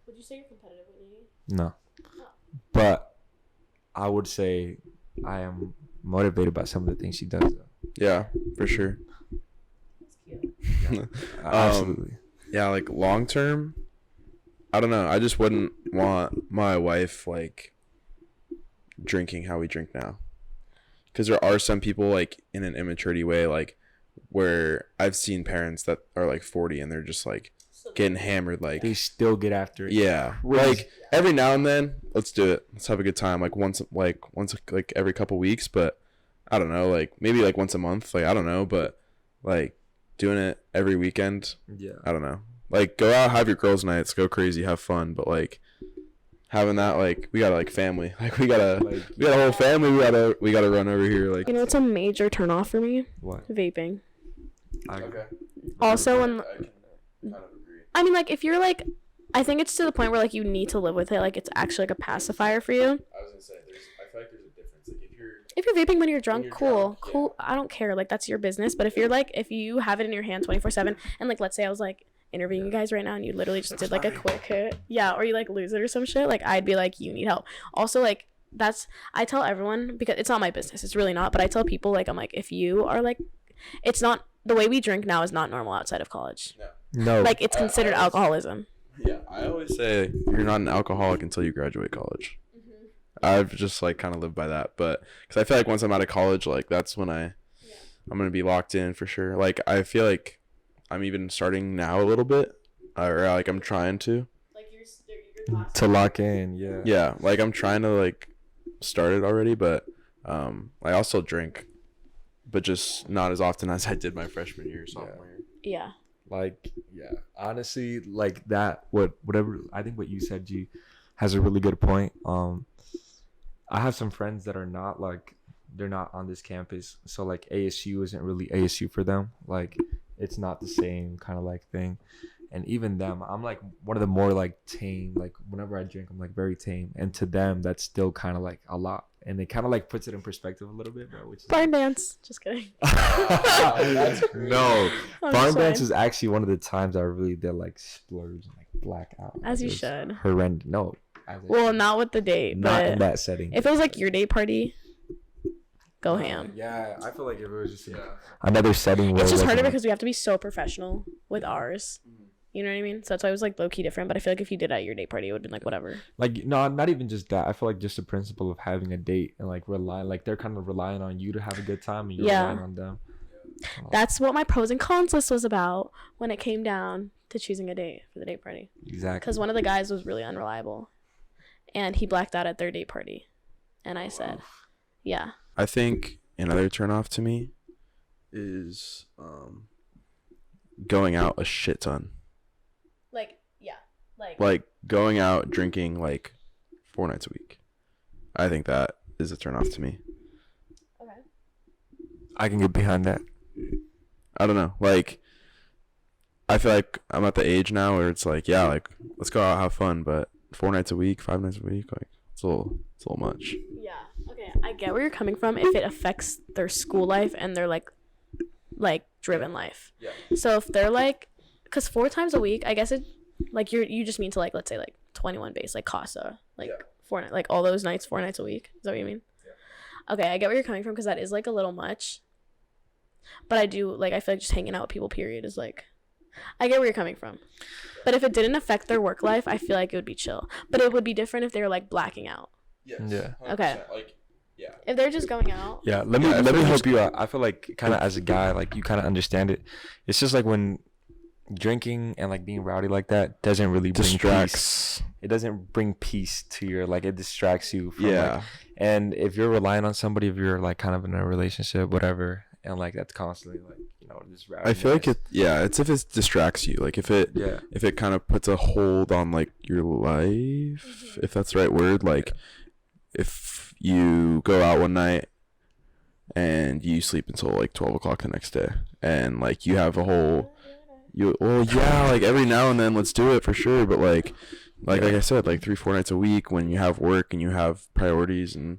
Speaker 1: Would you say you're competitive, Whitney?
Speaker 5: No,
Speaker 1: Oh.
Speaker 5: but I would say I am motivated by some of the things she does. Though.
Speaker 4: Yeah, for sure.
Speaker 1: That's cute.
Speaker 5: Absolutely.
Speaker 4: Yeah, like long term, I don't know. I just wouldn't want my wife like drinking how we drink now. Because there are some people like in an immaturity way, like where I've seen parents that are like 40 and they're just like
Speaker 1: So
Speaker 4: getting hammered. Like,
Speaker 5: They still get after it.
Speaker 4: yeah,
Speaker 5: Crazy.
Speaker 4: like every now and then, let's do it. Let's have a good time. Like once like every couple weeks, but I don't know, like maybe like once a month. Like I don't know, but like doing it every weekend.
Speaker 5: Yeah.
Speaker 4: I don't know. Like go out, have your girls' nights, go crazy, have fun, but like having that, like we got like family, like we got a whole family. We gotta run over here. Like
Speaker 1: You know what's a major turnoff for me?
Speaker 5: What?
Speaker 1: Vaping.
Speaker 3: Okay.
Speaker 1: Also, when
Speaker 3: I can kind of agree.
Speaker 1: I mean, like, if you're like, I think it's to the point where like you need to live with it. Like, it's actually like a pacifier for you.
Speaker 3: I was gonna say, I feel like there's a difference. Like
Speaker 1: If you're vaping when you're drunk,
Speaker 3: you're
Speaker 1: cool,
Speaker 3: drunk,
Speaker 1: cool. I don't care. Like, that's your business. But if you're like, if you have it in your hand 24/7, and like, let's say I was like interviewing you guys right now, and you literally just did like a quick hit, yeah, or you like lose it or some shit, like I'd be like, you need help. Also, like, I tell everyone, because it's not my business. It's really not. But I tell people, like, I'm like, if you are like, it's not, the way we drink now is not normal outside of college.
Speaker 5: No.
Speaker 1: Like, it's considered alcoholism.
Speaker 4: yeah, I always say you're not an alcoholic until you graduate college. I've just like kind of lived by that, but because I feel like once I'm out of college, like that's when I'm gonna be locked in for sure. Like I feel like I'm even starting now a little bit, or like I'm trying to.
Speaker 1: Like you're
Speaker 5: to lock in, yeah.
Speaker 4: Yeah, like I'm trying to like start it already, but like I'll still drink, but just not as often as I did my freshman year, sophomore year.
Speaker 1: Yeah.
Speaker 5: Like, yeah, honestly, like that, whatever, I think what you said, G, has a really good point. I have some friends that are not like, they're not on this campus, so like ASU isn't really ASU for them. Like, it's not the same kind of like thing. And even them, I'm like one of the more like tame, like whenever I drink, I'm like very tame. And to them, that's still kind of like a lot. And it kind of like puts it in perspective a little bit, bro. Which is
Speaker 1: Barn dance. Just kidding.
Speaker 5: No.
Speaker 1: I'm
Speaker 5: Barn
Speaker 1: just
Speaker 5: dance
Speaker 1: saying.
Speaker 5: is actually one of the times I really did like splurge and like black out.
Speaker 1: As you
Speaker 5: It was
Speaker 1: should.
Speaker 5: Horrendous. No.
Speaker 1: Well, not with the date,
Speaker 5: not
Speaker 1: but
Speaker 5: in that setting.
Speaker 1: if it was like your date party, go ham.
Speaker 5: Yeah, I feel like if it was just another setting where
Speaker 1: It's just
Speaker 5: it
Speaker 1: harder
Speaker 5: wasn't-
Speaker 1: because we have to be so professional with ours. You know what I mean? So that's why it was like low key different. But I feel like if you did it at your date party, it would have been like whatever.
Speaker 5: like no, not even just that. I feel like just the principle of having a date and like relying, like they're kind of relying on you to have a good time and you're
Speaker 1: Yeah.
Speaker 5: relying on them.
Speaker 1: That's what my pros and cons list was about when it came down to choosing a date for the date party.
Speaker 5: Exactly.
Speaker 1: Because one of the guys was really unreliable, and he blacked out at their date party, and I said, "Yeah,
Speaker 4: I think another turnoff to me is going out a shit ton. Like going out drinking like 4 nights a week. I think that is a turnoff to me.
Speaker 1: okay."
Speaker 5: I can get behind that.
Speaker 4: I don't know. Like I feel like I'm at the age now where it's like, yeah, like let's go out have fun, but 4 nights a week, 5 nights a week, like it's a little much.
Speaker 1: Yeah. Okay. I get where you're coming from if it affects their school life and their like driven life.
Speaker 3: Yeah.
Speaker 1: So if they're like, because 4 times a week, I guess it like you just mean to like, let's say like 21 base, like Casa, like
Speaker 3: Yeah.
Speaker 1: 4 like all those nights, 4 nights a week. Is that what you mean?
Speaker 3: Yeah.
Speaker 1: Okay, I get where you're coming from because that is like a little much. But I do like, I feel like just hanging out with people, period, is like, I get where you're coming from. But if it didn't affect their work life, I feel like it would be chill. But it would be different if they were like blacking out.
Speaker 3: Yes.
Speaker 5: Yeah.
Speaker 3: 100%.
Speaker 1: Okay.
Speaker 3: Like, yeah.
Speaker 1: If they're just going out.
Speaker 5: Yeah, let me help you out. I feel like kind of as a guy, like you kind of understand it. It's just like when drinking and like being rowdy like that doesn't really bring
Speaker 4: Distracts.
Speaker 5: peace. It doesn't bring peace to your like, it distracts you from
Speaker 4: Yeah.
Speaker 5: like, and if you're relying on somebody, if you're like kind of in a relationship, whatever, and like that's constantly like, you know, this rowdy.
Speaker 4: I feel like it's if it distracts you, like if it kind of puts a hold on like your life, if that's the right word, like if you go out one night and you sleep until like 12 o'clock the next day and like you have a whole like every now and then let's do it for sure, but like I said, like 3-4 nights a week when you have work and you have priorities, and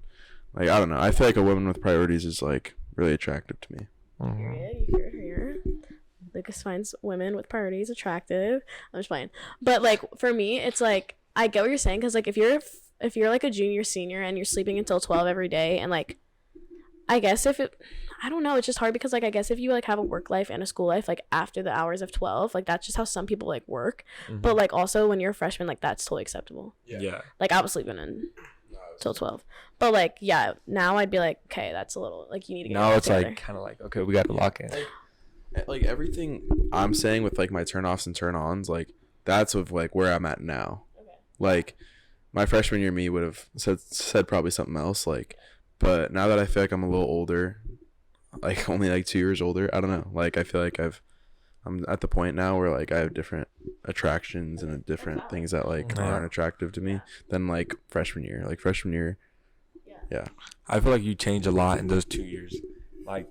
Speaker 4: like I don't know, I feel like a woman with priorities is like really attractive to me.
Speaker 1: Period. You hear it here. Lucas finds women with priorities attractive. I'm just playing, but like for me, it's like I get what you're saying, because like if you're like a junior senior and you're sleeping until 12 every day, and like I guess I don't know, it's just hard because like I guess if you like have a work life and a school life like after the hours of 12, like that's just how some people like work. But like also when you're a freshman, like that's totally acceptable.
Speaker 5: Yeah.
Speaker 1: Like I was sleeping in till 12, but like yeah, now I'd be like, okay, that's a little like you need to get
Speaker 5: Now it's
Speaker 1: together.
Speaker 5: like kind of like, okay, we got to lock in.
Speaker 4: Like everything I'm saying with like my turn offs and turn ons, like that's with like where I'm at now.
Speaker 1: Okay.
Speaker 4: Like my freshman year me would have said probably something else, like, but now that I feel like I'm a little older, like only like 2 years older, I don't know, like I feel like I'm at the point now where like I have different attractions and different things that like aren't attractive to me than like freshman year. Like freshman year, yeah.
Speaker 5: I feel like you change a lot in those 2 years. Like,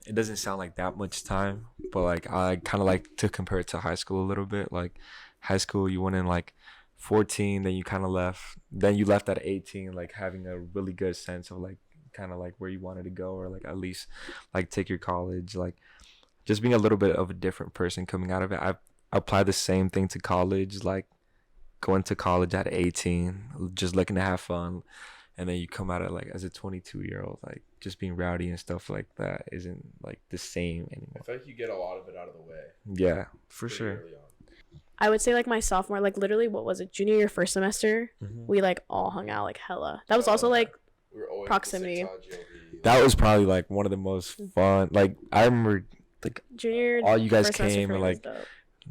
Speaker 5: it doesn't sound like that much time, but like I kind of like to compare it to high school a little bit. Like high school, you went in like 14, then you kind of left. Then you left at 18, like having a really good sense of like kind of like where you wanted to go, or like at least like take your college, like just being a little bit of a different person coming out of it. I applied the same thing to college, like going to college at 18, just looking to have fun. And then you come out of like as a 22-year-old, like just being rowdy and stuff like that isn't like the same anymore.
Speaker 3: I feel like you get a lot of it out of the way.
Speaker 5: Yeah, for sure.
Speaker 1: I would say like my sophomore, like literally what was it, junior year first semester, we like all hung out like hella. That was also like
Speaker 3: We were always
Speaker 1: proximity.
Speaker 5: That was probably like one of the most fun. Like I remember, like
Speaker 1: junior.
Speaker 5: all you guys
Speaker 1: first semester
Speaker 5: came
Speaker 1: for
Speaker 5: and
Speaker 1: me was
Speaker 5: like
Speaker 1: dope.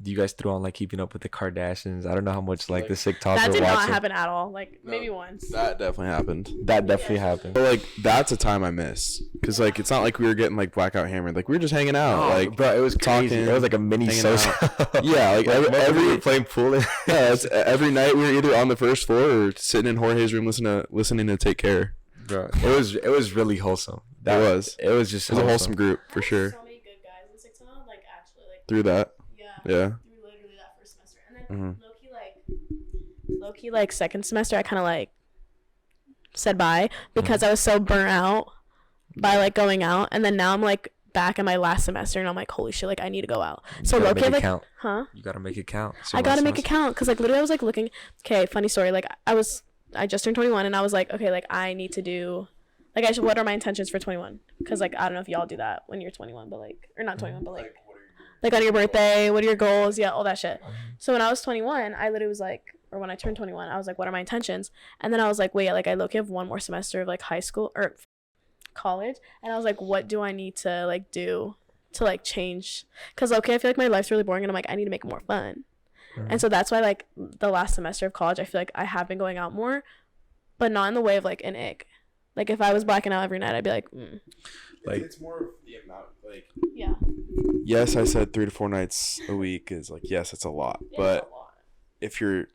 Speaker 5: you guys threw on like Keeping Up with the Kardashians. I don't know how much like the sick talk
Speaker 1: That
Speaker 5: were
Speaker 1: did not
Speaker 5: watching.
Speaker 1: happen at all. Like maybe once.
Speaker 4: That definitely happened.
Speaker 5: That definitely happened.
Speaker 4: But like that's a time I miss, because like it's not like we were getting like blackout hammered. Like we were just hanging out. Like
Speaker 5: bro, it was crazy.
Speaker 4: talking,
Speaker 5: It was like a mini
Speaker 4: hanging
Speaker 5: social.
Speaker 4: yeah, like
Speaker 5: we
Speaker 4: every
Speaker 5: were playing pool.
Speaker 4: yeah, every night we were either on the first floor or sitting in Jorge's room listening to Take Care.
Speaker 5: Bro, it was really wholesome.
Speaker 4: It was
Speaker 5: Just
Speaker 4: a wholesome group for sure.
Speaker 1: So many good guys in 6-1, like actually like
Speaker 4: Through that,
Speaker 1: yeah.
Speaker 4: yeah.
Speaker 1: Through literally that first semester, and then low key like second semester, I kind of like said bye because I was so burnt out by like going out, and then now I'm like back in my last semester, and I'm like, holy shit, like I need to go out. So low key like,
Speaker 5: count.
Speaker 1: huh?
Speaker 5: You gotta make it count.
Speaker 1: I gotta make it count, because like literally I was like looking. Okay, funny story. Like I just turned 21, and I was like, okay, like I need to do. Like, what are my intentions for 21? Because, like, I don't know if y'all do that when you're 21, but, like, or not 21, but, like on your birthday, what are your goals? Yeah, all that shit. So, when I was 21, I literally was, like, or when I turned 21, I was, like, what are my intentions? And then I was, like, wait, like, I low-key have one more semester of, like, high school, or college, and I was, like, what do I need to, like, do to, like, change? Because, okay, I feel like my life's really boring, and I'm, like, I need to make it more fun. And so, that's why, like, the last semester of college, I feel like I have been going out more, but not in the way of, like, an ick. Like, if I was blacking out every night, I'd be like,
Speaker 4: Like,
Speaker 3: it's more of the amount, like.
Speaker 1: yeah.
Speaker 4: Yes, I said 3 to 4 nights a week is like, yes, it's a lot.
Speaker 1: Yeah,
Speaker 4: But
Speaker 1: it's a lot.
Speaker 4: if you're,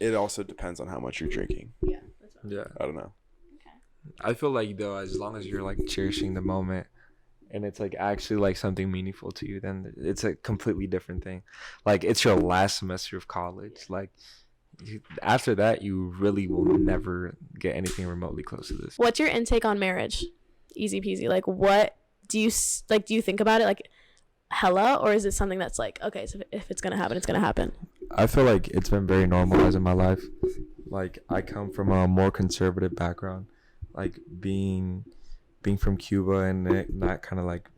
Speaker 4: it also depends on how much you're drinking.
Speaker 1: Yeah, that's what
Speaker 5: Yeah,
Speaker 4: I don't know.
Speaker 1: okay.
Speaker 5: I feel like though, as long as you're like cherishing the moment, and it's like actually like something meaningful to you, then it's a completely different thing. Like it's your last semester of college. Like after that, you really will never get anything remotely close to this.
Speaker 1: What's your intake on marriage? Easy peasy. Like, what do you like? Do you think about it like hella, or is it something that's like, okay, so if it's gonna happen, it's gonna happen?
Speaker 5: I feel like it's been very normalized in my life. Like I come from a more conservative background, like being from Cuba, and it not kind of like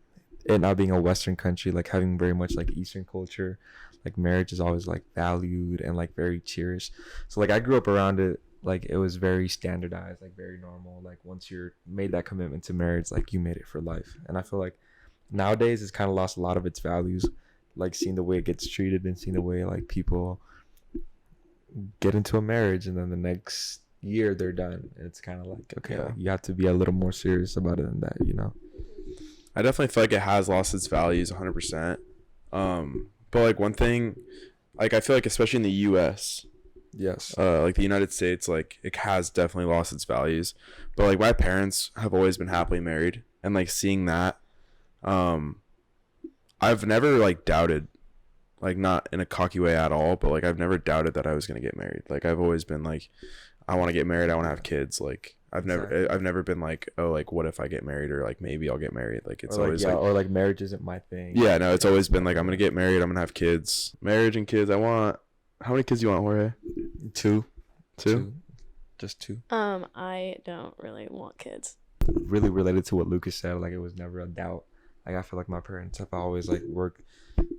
Speaker 5: it not being a Western country, like having very much like Eastern culture. Like marriage is always like valued and like very cherished. So like I grew up around it. Like it was very standardized, like very normal. Like once you're made that commitment to marriage, like you made it for life. And I feel like nowadays it's kind of lost a lot of its values. Like seeing the way it gets treated and seeing the way like people get into a marriage and then the next year they're done. It's kind of like, okay,
Speaker 4: Yeah.
Speaker 5: like, you have to be a little more serious about it than that, you know?
Speaker 4: I definitely feel like it has lost its values 100%. But like one thing, like I feel like especially in the U.S.,
Speaker 5: Yes.
Speaker 4: like the United States, like it has definitely lost its values. But like my parents have always been happily married, and like seeing that, I've never like doubted like not in a cocky way at all, but like I've never doubted that I was gonna get married. Like I've always been like, I want to get married. I want to have kids. Like I've never been like, oh, like what if I get married, or like maybe I'll get married. Like it's always like,
Speaker 5: or like marriage isn't my thing.
Speaker 4: Yeah, no, it's always been like I'm gonna get married. I'm gonna have kids. Marriage and kids. I want. How many kids do you want, Jorge?
Speaker 5: Two.
Speaker 4: Just two.
Speaker 6: I don't really want kids.
Speaker 5: Really related to what Lucas said. Like it was never a doubt. Like I feel like my parents have always like worked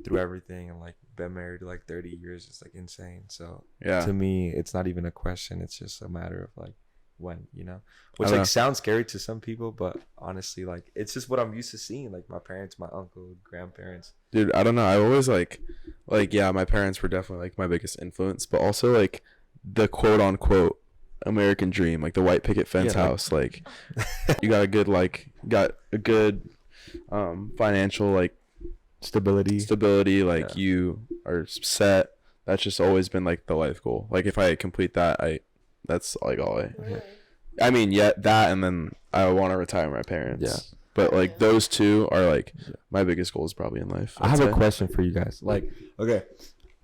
Speaker 5: through everything and like been married like 30 years. It's like insane. So
Speaker 4: Yeah.
Speaker 5: to me, it's not even a question. It's just a matter of like when, you know, which like sounds scary to some people, but honestly, like it's just what I'm used to seeing. Like my parents, my uncle, grandparents.
Speaker 4: Dude, I don't know. I always like yeah, my parents were definitely like my biggest influence, but also like the quote unquote American dream, like the white picket fence house. Like you got a good financial like stability. Like you are set. That's just always been like the life goal. Like if I complete that, that's like all I mean, that, and then I want to retire my parents.
Speaker 5: Yeah.
Speaker 4: But like those two are like my biggest goals probably in life.
Speaker 5: I have a question for you guys. Like, okay,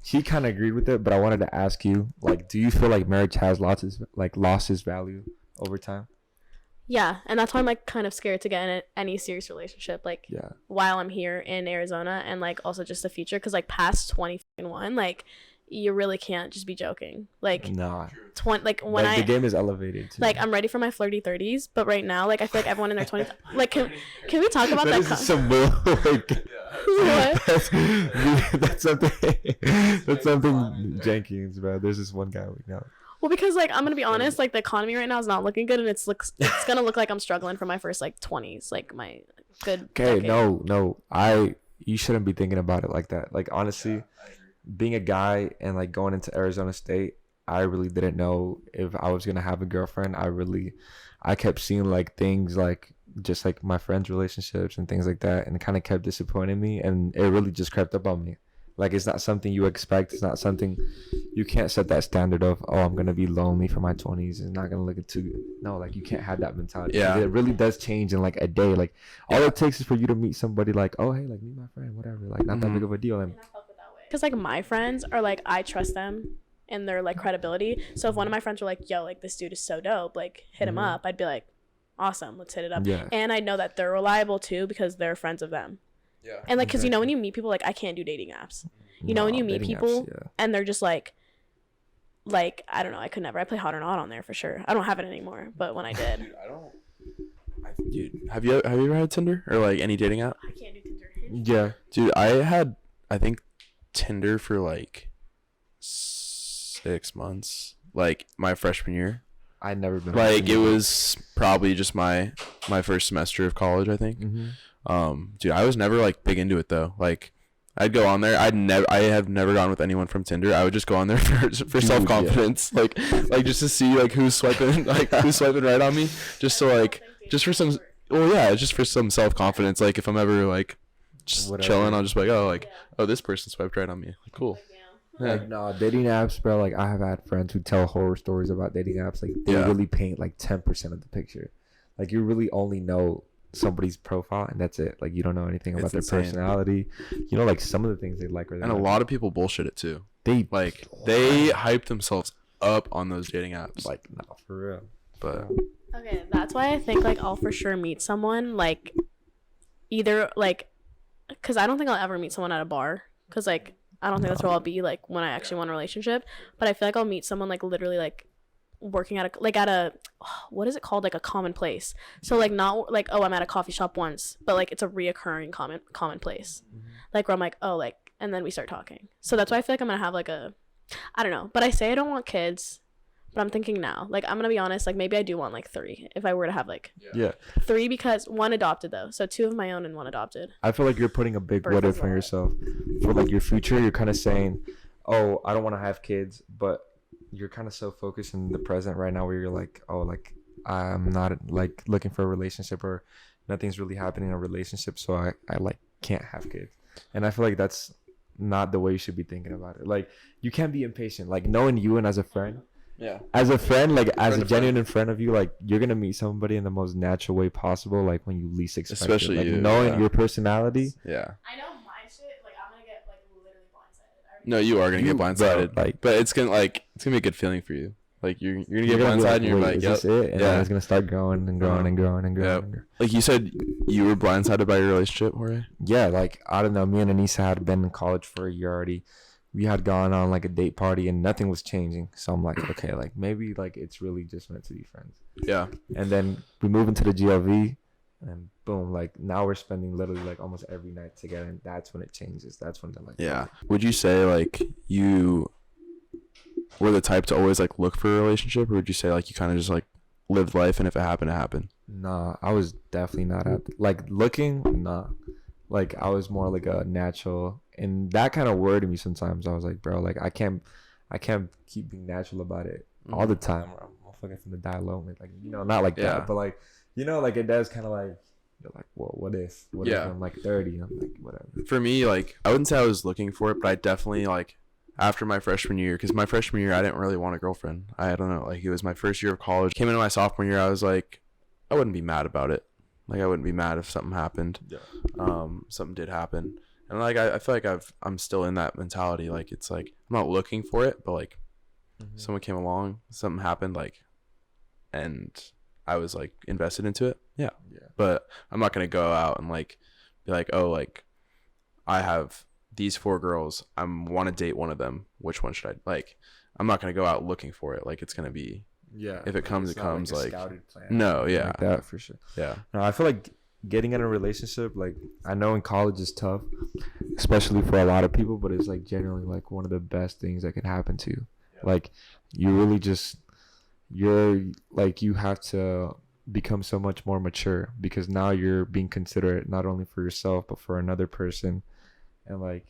Speaker 5: he kind of agreed with it, but I wanted to ask you, like, do you feel like marriage has lost its value over time?
Speaker 6: Yeah, and that's why I'm like kind of scared to get in any serious relationship. Like, while I'm here in Arizona, and like also just the future, because like past 21, like you really can't just be joking. Like,
Speaker 5: nah.
Speaker 6: 20, like when
Speaker 5: the game is elevated too.
Speaker 6: Like I'm ready for my flirty 30s, but right now, like I feel like everyone in their 20s. Like, can we talk about that?
Speaker 5: Is some like,
Speaker 6: what?
Speaker 5: That's something Jenkins, bro. There's this one guy we know.
Speaker 6: Well, because like I'm gonna be honest, like the economy right now is not looking good, and it's gonna look like I'm struggling for my first like 20s, like my good.
Speaker 5: Okay,
Speaker 6: decade.
Speaker 5: no, you shouldn't be thinking about it like that. Like honestly, being a guy and like going into Arizona State, I really didn't know if I was gonna have a girlfriend. I kept seeing like things like just like my friends' relationships and things like that, and it kind of kept disappointing me, and it really just crept up on me. Like it's not something you expect. It's not something you can't set that standard of. Oh, I'm gonna be lonely for my 20s and not gonna look at too. No, like you can't have that mentality.
Speaker 4: Yeah,
Speaker 5: it really does change in like a day. Like all it takes is for you to meet somebody. Like, oh hey, like meet my friend, whatever. Like not that big of a deal. And
Speaker 6: because like my friends are like, I trust them and their like credibility. So if one of my friends were like, yo, like this dude is so dope, like hit him up, I'd be like, awesome, let's hit it up.
Speaker 5: Yeah.
Speaker 6: And I know that they're reliable too because they're friends of them.
Speaker 4: Yeah.
Speaker 6: And like, because you know, when you meet people, like I can't do dating apps. You know, when you meet people and they're just like I don't know, I could never. I play Hot or Not on there for sure. I don't have it anymore, but when I did,
Speaker 4: Dude, have you ever had Tinder or like any dating app?
Speaker 6: I can't do Tinder.
Speaker 5: Yeah,
Speaker 4: dude, I think Tinder for like 6 months, like my freshman year.
Speaker 5: I'd never been
Speaker 4: like it was probably just my first semester of college, I think. Dude, I was never like big into it though. Like I'd go on there. I have never gone with anyone from Tinder. I would just go on there for self confidence, like just to see like who's swiping right on me, just for some self confidence. Like if I'm ever like just chilling, I'll just be like, oh this person swiped right on me. Like, cool.
Speaker 5: Yeah. Like no dating apps, bro. Like I have had friends who tell horror stories about dating apps. Like they really paint like 10% of the picture. Like you really only know somebody's profile and that's it. Like you don't know anything about their personality. You know, like some of the things they like, or
Speaker 4: and a lot of people bullshit it too. They hype themselves up on those dating apps.
Speaker 5: Like no, for real.
Speaker 4: But
Speaker 6: okay, that's why I think like I'll for sure meet someone like either like because I don't think I'll ever meet someone at a bar because like I don't think that's where I'll be like when I actually want a relationship. But I feel like I'll meet someone like literally like working at a what is it called, like a common place. So like not like, oh, I'm at a coffee shop once, but like it's a reoccurring common place. Like where I'm like, oh, like, and then we start talking. So that's why I feel like I'm gonna have like I don't know, but I say I don't want kids, but I'm thinking now, like I'm gonna be honest, like maybe I do want like 3 if I were to have like 3, because 1 adopted though, so 2 of my own and 1 adopted.
Speaker 5: I feel like you're putting a big what if on yourself for like your future. You're kind of saying, oh, I don't want to have kids, but you're kind of so focused in the present right now where you're like, oh, like I'm not like looking for a relationship or nothing's really happening in a relationship, so I like can't have kids. And I feel like that's not the way you should be thinking about it. Like you can't be impatient. Like knowing you and as a friend, as a genuine friend of you, like you're gonna meet somebody in the most natural way possible, like when you least expect
Speaker 4: especially
Speaker 5: it. Like
Speaker 4: you,
Speaker 5: knowing your personality.
Speaker 6: I know my shit, like I'm gonna get like literally blindsided.
Speaker 4: No, you are gonna get blindsided.
Speaker 5: Bro, like,
Speaker 4: but it's gonna be a good feeling for you. Like you're gonna get
Speaker 5: you're gonna be
Speaker 4: blindsided, and you're
Speaker 5: "Wait,
Speaker 4: like,
Speaker 5: is
Speaker 4: yep,
Speaker 5: this it?" And then it's gonna start growing and growing and growing and growing.
Speaker 4: Yep.
Speaker 5: And growing.
Speaker 4: Like you said, you were blindsided by your relationship, Jorge.
Speaker 5: Yeah, like I don't know. Me and Anissa had been in college for a year already. We had gone on like a date party and nothing was changing. So I'm like, okay, like maybe like it's really just meant to be friends.
Speaker 4: Yeah.
Speaker 5: And then we move into the GLV, and boom, like now we're spending literally like almost every night together, and that's when it changes. That's when they're like,
Speaker 4: Yeah. Would you say like you were the type to always like look for a relationship, or would you say like you kind of just like lived life and if it happened, it happened?
Speaker 5: Nah, I was definitely not at like looking. Nah, like I was more like a natural, and that kind of worried me sometimes. I was like, bro, like I can't keep being natural about it all the time. Or I'm fucking finna die alone. Like not like
Speaker 4: Yeah.
Speaker 5: that, but like like it does kind of like you're like, well, what if I'm like 30? I'm like, whatever.
Speaker 4: For me, like I wouldn't say I was looking for it, but I definitely like after my freshman year, because my freshman year I didn't really want a girlfriend. I don't know, like it was my first year of college. Came into my sophomore year, I was like, I wouldn't be mad about it. Like I wouldn't be mad if something happened.
Speaker 5: Yeah.
Speaker 4: Something did happen, and like I feel like I'm still in that mentality. Like it's like I'm not looking for it, but like someone came along, something happened, like, and I was like invested into it. Yeah. But I'm not gonna go out and like be like, oh, like I have these 4 girls. I want to date one of them. Which one should I like? I'm not gonna go out looking for it. Like it's gonna be if it comes, it comes. Like
Speaker 5: scouted plan.
Speaker 4: No, yeah,
Speaker 5: like that for sure.
Speaker 4: Yeah.
Speaker 5: No, I feel like getting in a relationship, like I know in college is tough, especially for a lot of people, but it's like generally like one of the best things that can happen to you. Yeah. Like you really just you have to become so much more mature because now you're being considerate not only for yourself but for another person, and like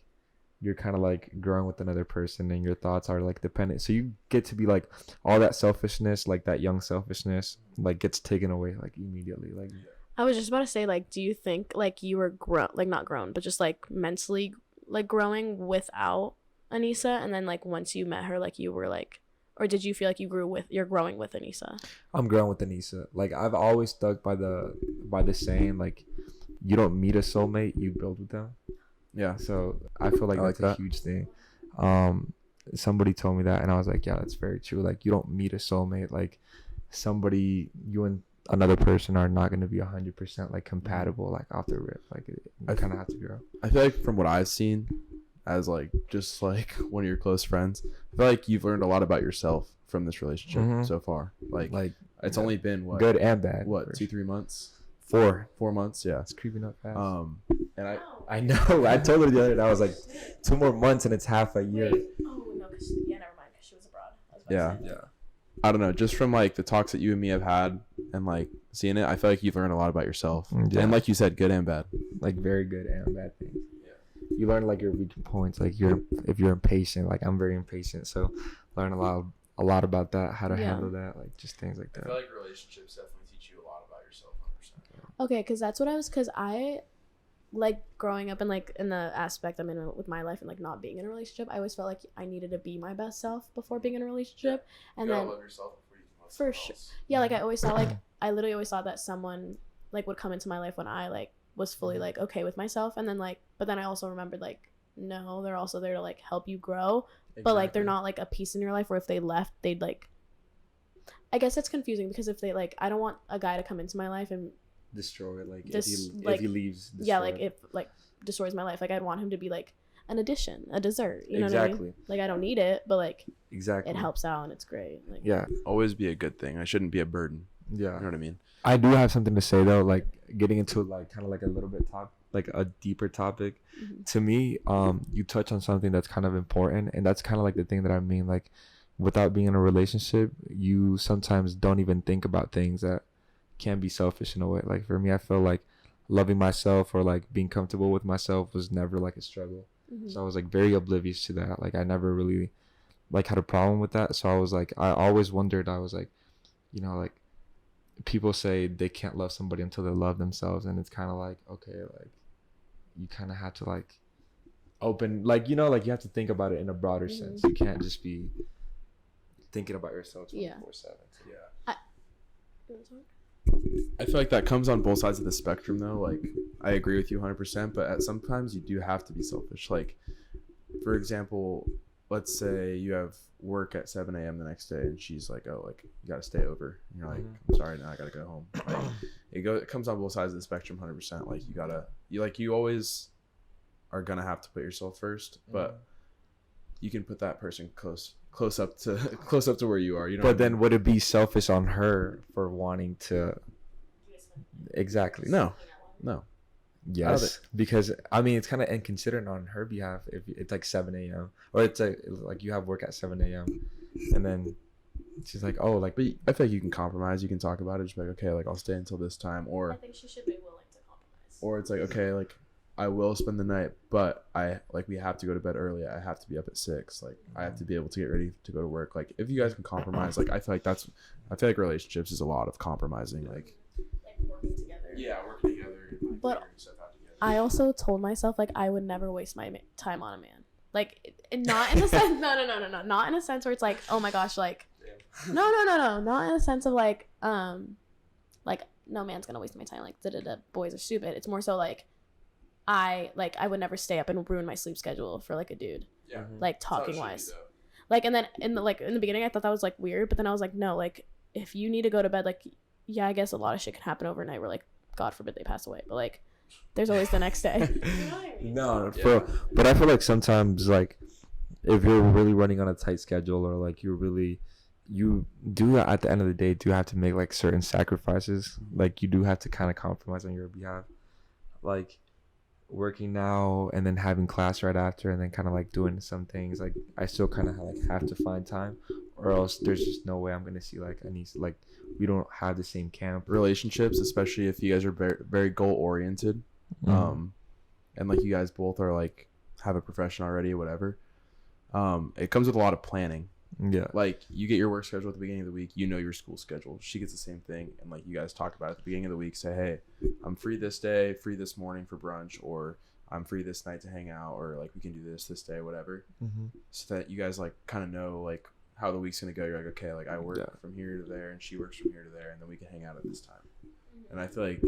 Speaker 5: you're kind of like growing with another person and your thoughts are like dependent, so you get to be like all that selfishness, like that young selfishness, like gets taken away like immediately. Like
Speaker 6: I was just about to say, like, do you think like you were not grown, but just like mentally like growing without Anissa, and then like once you met her, like you were like, or did you feel like you're growing with Anissa?
Speaker 5: I'm growing with Anissa. Like I've always stuck by the saying, like you don't meet a soulmate, you build with them. Yeah. So I feel like that's a huge thing. Somebody told me that, and I was like, yeah, that's very true. Like you don't meet a soulmate. Like somebody, you and another person are not going to be 100% like compatible, like off the rip. Like you kind of have to grow.
Speaker 4: I feel like from what I've seen as like just like one of your close friends, I feel like you've learned a lot about yourself from this relationship so far. Like it's only been what,
Speaker 5: good and bad.
Speaker 4: What, 2-3 months?
Speaker 5: 4
Speaker 4: months, yeah.
Speaker 5: It's creeping up fast.
Speaker 4: And
Speaker 5: I know. I told her the other day, I was like, 2 more months and it's half a year.
Speaker 1: Wait. Oh no, never mind, because she was abroad. I was about to say.
Speaker 5: Yeah.
Speaker 4: I don't know, just from like the talks that you and me have had and like seeing it, I feel like you've learned a lot about yourself.
Speaker 5: Yeah.
Speaker 4: And like you said, good and bad.
Speaker 5: Like very good and bad things. Yeah. You learn like your reaching points, like if you're impatient, like I'm very impatient, so learn a lot about that, how to handle that, like just things like that.
Speaker 3: I feel like relationships definitely teach you a lot about yourself. 100%.
Speaker 6: Okay, because I like growing up and like in the aspect I'm in with my life and like not being in a relationship, I always felt like I needed to be my best self before being in a relationship. And then
Speaker 3: love yourself before you can love
Speaker 6: for
Speaker 3: someone
Speaker 6: sure,
Speaker 3: else.
Speaker 6: yeah, like I always thought, like I literally always thought that someone like would come into my life when I like was fully like okay with myself, and then like, but then I also remembered like no, they're also there to like help you grow, but like they're not like a piece in your life where if they left they'd like, I guess it's confusing because if they like, I don't want a guy to come into my life and
Speaker 5: Destroy it, like
Speaker 6: This,
Speaker 5: if he leaves.
Speaker 6: yeah, like if like destroys my life. Like I'd want him to be like an addition, a dessert. You know what I mean? Like I don't need it, but like
Speaker 5: exactly,
Speaker 6: it helps out and it's great. Like
Speaker 5: yeah,
Speaker 4: Always be a good thing. I shouldn't be a burden.
Speaker 5: yeah.
Speaker 4: You know what I mean?
Speaker 5: I do have something to say though, like getting into like kind of like a little bit like a deeper topic. To me, you touch on something that's kind of important, and that's kind of like the thing that I mean. Like without being in a relationship, you sometimes don't even think about things that can be selfish in a way. Like for me, I feel like loving myself or like being comfortable with myself was never like a struggle. So I was like very oblivious to that. Like I never really like had a problem with that. So I was like, I always wondered, I was like, like people say they can't love somebody until they love themselves, and it's kind of like, okay, like you kind of have to like open, like like you have to think about it in a broader sense. You can't just be thinking about yourself 24/7.
Speaker 4: I feel like that comes on both sides of the spectrum though. Like I agree with you 100%, but sometimes you do have to be selfish. Like for example, let's say you have work at 7 a.m. the next day, and she's like, "Oh, like you gotta stay over," and you're like, "I'm sorry, now I gotta go home." Like, it comes on both sides of the spectrum, 100%. Like you always are gonna have to put yourself first, but you can put that person close up to where you are. You know.
Speaker 5: But then would it be selfish on her for wanting to? Exactly.
Speaker 4: No.
Speaker 5: Yes, because I mean it's kind of inconsiderate on her behalf if it's like 7 a.m. or it's like you have work at 7 a.m. and then she's like, oh, like,
Speaker 4: But I feel like you can compromise. You can talk about it. Just be like, okay, like I'll stay until this time,
Speaker 1: I
Speaker 4: or
Speaker 1: think she should be willing to compromise.
Speaker 4: or it's like, okay, like I will spend the night, but we have to go to bed early. I have to be up at 6. Like I have to be able to get ready to go to work. Like if you guys can compromise, like I feel like relationships is a lot of compromising. Like
Speaker 1: working together.
Speaker 4: yeah, working together. And, like,
Speaker 6: But
Speaker 4: figuring stuff out together.
Speaker 6: I also told myself like I would never waste my time on a man. Like not in a sense. No. Not in a sense where it's like, oh my gosh, like. No. Not in a sense of like no man's gonna waste my time. Like boys are stupid. It's more so like I would never stay up and ruin my sleep schedule for like a dude.
Speaker 4: Yeah.
Speaker 6: Like talking wise. Like and then in the beginning I thought that was like weird, but then I was like, no, like if you need to go to bed, like yeah, I guess a lot of shit can happen overnight where like God forbid they pass away, but like there's always the next day.
Speaker 5: No, but I feel like sometimes like if you're really running on a tight schedule or like you do at the end of the day do have to make like certain sacrifices. Like you do have to kind of compromise on your behalf, like working now and then having class right after and then kind of like doing some things. Like I still kind of like have to find time, or else there's just no way I'm gonna see like we don't have the same camp.
Speaker 4: Relationships, especially if you guys are very, very goal oriented, and like you guys both are like have a profession already or whatever, it comes with a lot of planning.
Speaker 5: Yeah,
Speaker 4: like you get your work schedule at the beginning of the week, you know your school schedule, she gets the same thing, and like you guys talk about it at the beginning of the week, say, hey, I'm free this day, free this morning for brunch, or I'm free this night to hang out, or like we can do this day, whatever, so that you guys like kind of know like how the week's gonna go. You're like, okay, like I work from here to there and she works from here to there, and then we can hang out at this time. And I feel like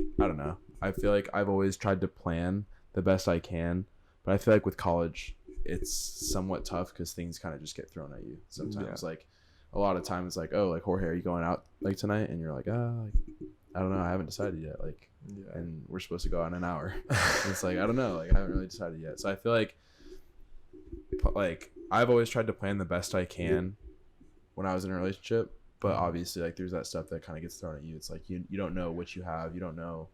Speaker 4: I feel like I've always tried to plan the best I can, but I feel like with college it's somewhat tough because things kind of just get thrown at you sometimes. Like a lot of times, like, oh, like Jorge, are you going out like tonight? And you're like, oh, I don't know, I haven't decided yet. Like, and we're supposed to go out in an hour. It's like, I don't know, like I haven't really decided yet. So I feel like I've always tried to plan the best I can when I was in a relationship, but obviously like there's that stuff that kind of gets thrown at you. It's like you don't know what you have, you don't know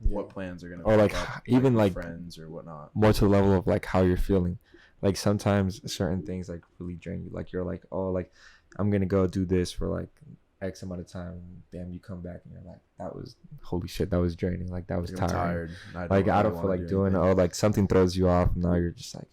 Speaker 4: what plans are gonna
Speaker 5: or like
Speaker 4: up,
Speaker 5: even like
Speaker 4: friends or whatnot.
Speaker 5: More to the level of like how you're feeling. Like sometimes certain things like really drain you. Like you're like, oh, like I'm gonna go do this for like X amount of time. Damn, you come back and you're like, that was holy shit, that was draining. Like that was tiring. Like I don't feel like doing it. Or like something throws you off. And now you're just like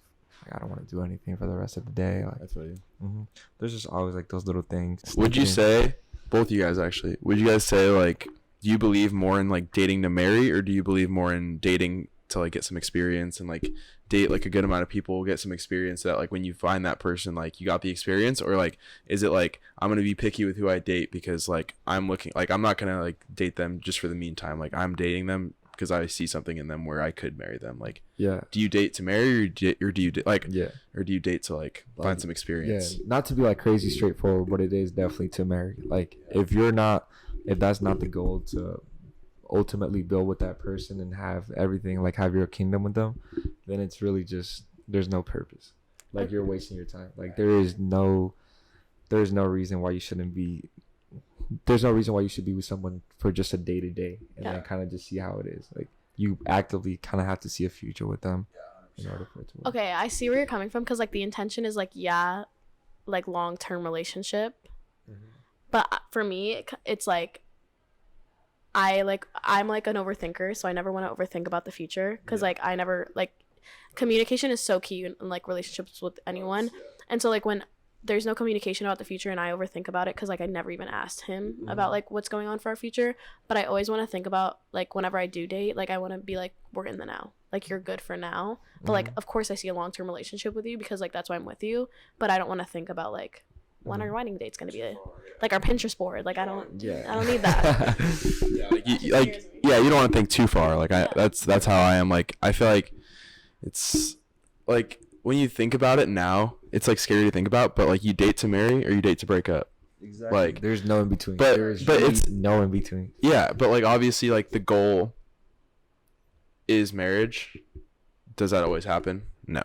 Speaker 5: I don't want to do anything for the rest of the day. Like
Speaker 4: I feel you.
Speaker 5: There's just always like those little things.
Speaker 4: Would you say, both of you guys actually, would you guys say like, do you believe more in like dating to marry, or do you believe more in dating to like get some experience and like date like a good amount of people, get some experience, so that like when you find that person like you got the experience? Or like is it like I'm gonna be picky with who I date because like I'm looking, like I'm not gonna like date them just for the meantime, like I'm dating them because I see something in them where I could marry them? Like, do you date to marry, or do you or do you date to like find some experience?
Speaker 5: Not to be like crazy straightforward, but it is definitely to marry. Like if that's not the goal, to ultimately build with that person and have everything, like have your kingdom with them, then it's really just there's no purpose. Like you're wasting your time. Like there's no reason why you shouldn't be. There's no reason why you should be with someone for just a day to day and then kind of just see how it is. Like you actively kind of have to see a future with them in order for it to work.
Speaker 6: Okay, I see where you're coming from, because like the intention is like like long-term relationship, but for me it's like I'm like an overthinker, so I never want to overthink about the future, because like I never like communication is so key in like relationships with anyone, and so like when there's no communication about the future and I overthink about it, because like I never even asked him about like what's going on for our future, but I always want to think about like whenever I do date, like I want to be like, we're in the now, like you're good for now, but like of course I see a long-term relationship with you because like that's why I'm with you, but I don't want to think about like when our wedding date's gonna be like our Pinterest board. Like I don't need that.
Speaker 4: You don't want to think too far. Like that's how I am. Like I feel like it's like when you think about it now, it's like scary to think about, but like you date to marry or you date to break up.
Speaker 5: Exactly.
Speaker 4: Like,
Speaker 5: there's no in between.
Speaker 4: but
Speaker 5: Really
Speaker 4: it's
Speaker 5: no in between.
Speaker 4: yeah, but like obviously like the goal is marriage. Does that always happen? No,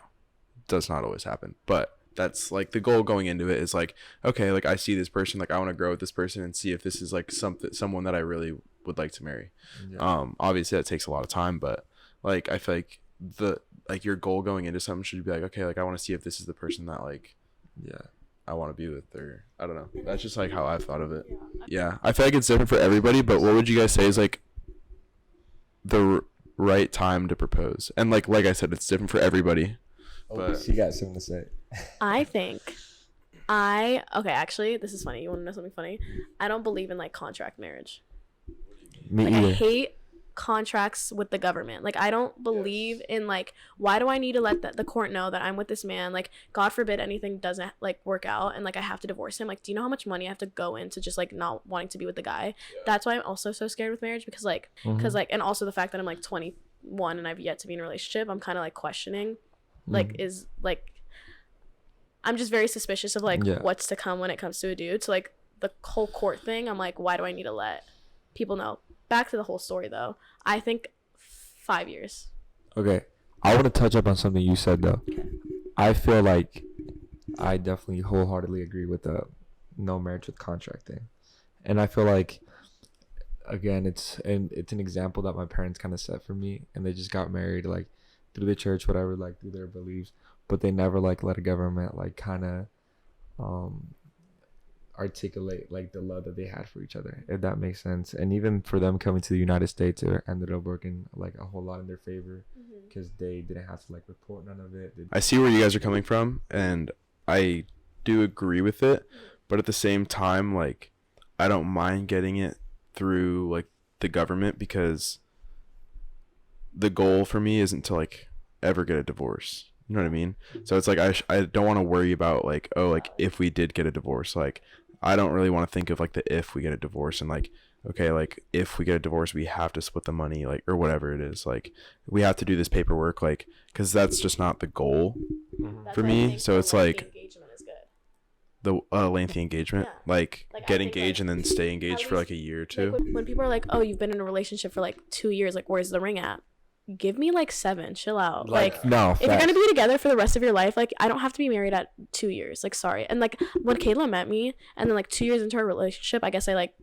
Speaker 4: does not always happen. But that's like the goal going into it is like, okay, like I see this person, like I want to grow with this person and see if this is like someone that I really would like to marry.
Speaker 5: Yeah.
Speaker 4: Obviously that takes a lot of time, but like I feel like your goal going into something should be like, okay, like I want to see if this is the person that like
Speaker 5: Yeah.
Speaker 4: I want to be with, or I don't know. That's just like how I've thought of it. Yeah, I feel like it's different for everybody, but what would you guys say is like the right time to propose? And like I said, it's different for everybody. But
Speaker 5: She got something to say.
Speaker 6: I think okay, actually, this is funny. You want to know something funny? I don't believe in like contract marriage.
Speaker 5: Me
Speaker 6: Like I
Speaker 5: either.
Speaker 6: hate contracts with the government. Like I don't believe in like, why do I need to let the court know that I'm with this man? Like God forbid anything doesn't like work out and like I have to divorce him. Like do you know how much money I have to go into just like not wanting to be with the guy? That's why I'm also so scared with marriage because like and also the fact that I'm like 21 and I've yet to be in a relationship, I'm kind of like questioning like is like I'm just very suspicious of like what's to come when it comes to a dude. So like the whole court thing, I'm like, why do I need to let people know? Back to the whole story though. I think 5 years.
Speaker 5: Okay. I want to touch up on something you said though. I feel like I definitely wholeheartedly agree with the no marriage with contract thing. And I feel like again it's an example that my parents kind of set for me, and they just got married like through the church, whatever, like through their beliefs, but they never like let a government like kind of articulate like the love that they had for each other, if that makes sense. And even for them coming to the United States, it ended up working like a whole lot in their favor because they didn't have to like report none of it.
Speaker 4: I see where you guys are coming from, and I do agree with it, but at the same time, like I don't mind getting it through like the government because the goal for me isn't to like ever get a divorce. You know what I mean? So it's like I don't want to worry about like, oh, like if we did get a divorce, like I don't really want to think of like the if we get a divorce and like, okay, like if we get a divorce we have to split the money, like, or whatever it is, like we have to do this paperwork, like, because that's just not the goal for me. So it's like
Speaker 6: engagement is good.
Speaker 4: the lengthy engagement,
Speaker 6: Yeah.
Speaker 4: like
Speaker 6: Like, I
Speaker 4: get
Speaker 6: think,
Speaker 4: engaged
Speaker 6: like,
Speaker 4: and then stay engaged
Speaker 6: at
Speaker 4: for like
Speaker 6: least,
Speaker 4: a year or
Speaker 6: Like,
Speaker 4: two.
Speaker 6: when people are like, oh, you've been in a relationship for like 2 years, like where's the ring at? Give me like 7. Chill out. Like
Speaker 5: no,
Speaker 6: if you're gonna be together for the rest of your life, like I don't have to be married at 2 years. Like sorry. And like when Kayla met me, and then like 2 years into our relationship, I guess I like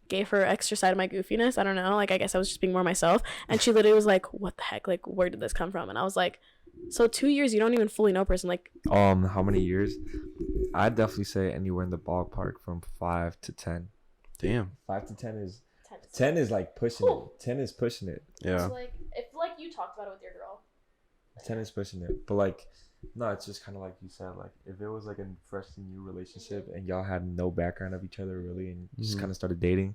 Speaker 6: gave her extra side of my goofiness. I don't know. Like I guess I was just being more myself. And she literally was like, "What the heck? Like where did this come from?" And I was like, "So 2 years, you don't even fully know a person." Like
Speaker 5: how many years? I'd definitely say anywhere in the ballpark from 5 to 10.
Speaker 4: Damn.
Speaker 5: 5 to 10 is
Speaker 6: 10
Speaker 5: is like pushing
Speaker 6: Cool.
Speaker 5: it. 10 is pushing it.
Speaker 4: Yeah.
Speaker 6: So like if like you talked about it with your girl.
Speaker 5: 10 is pushing it. But like no, it's just kind of like you said, like if it was like a fresh new relationship and y'all had no background of each other really and you just kind of started dating,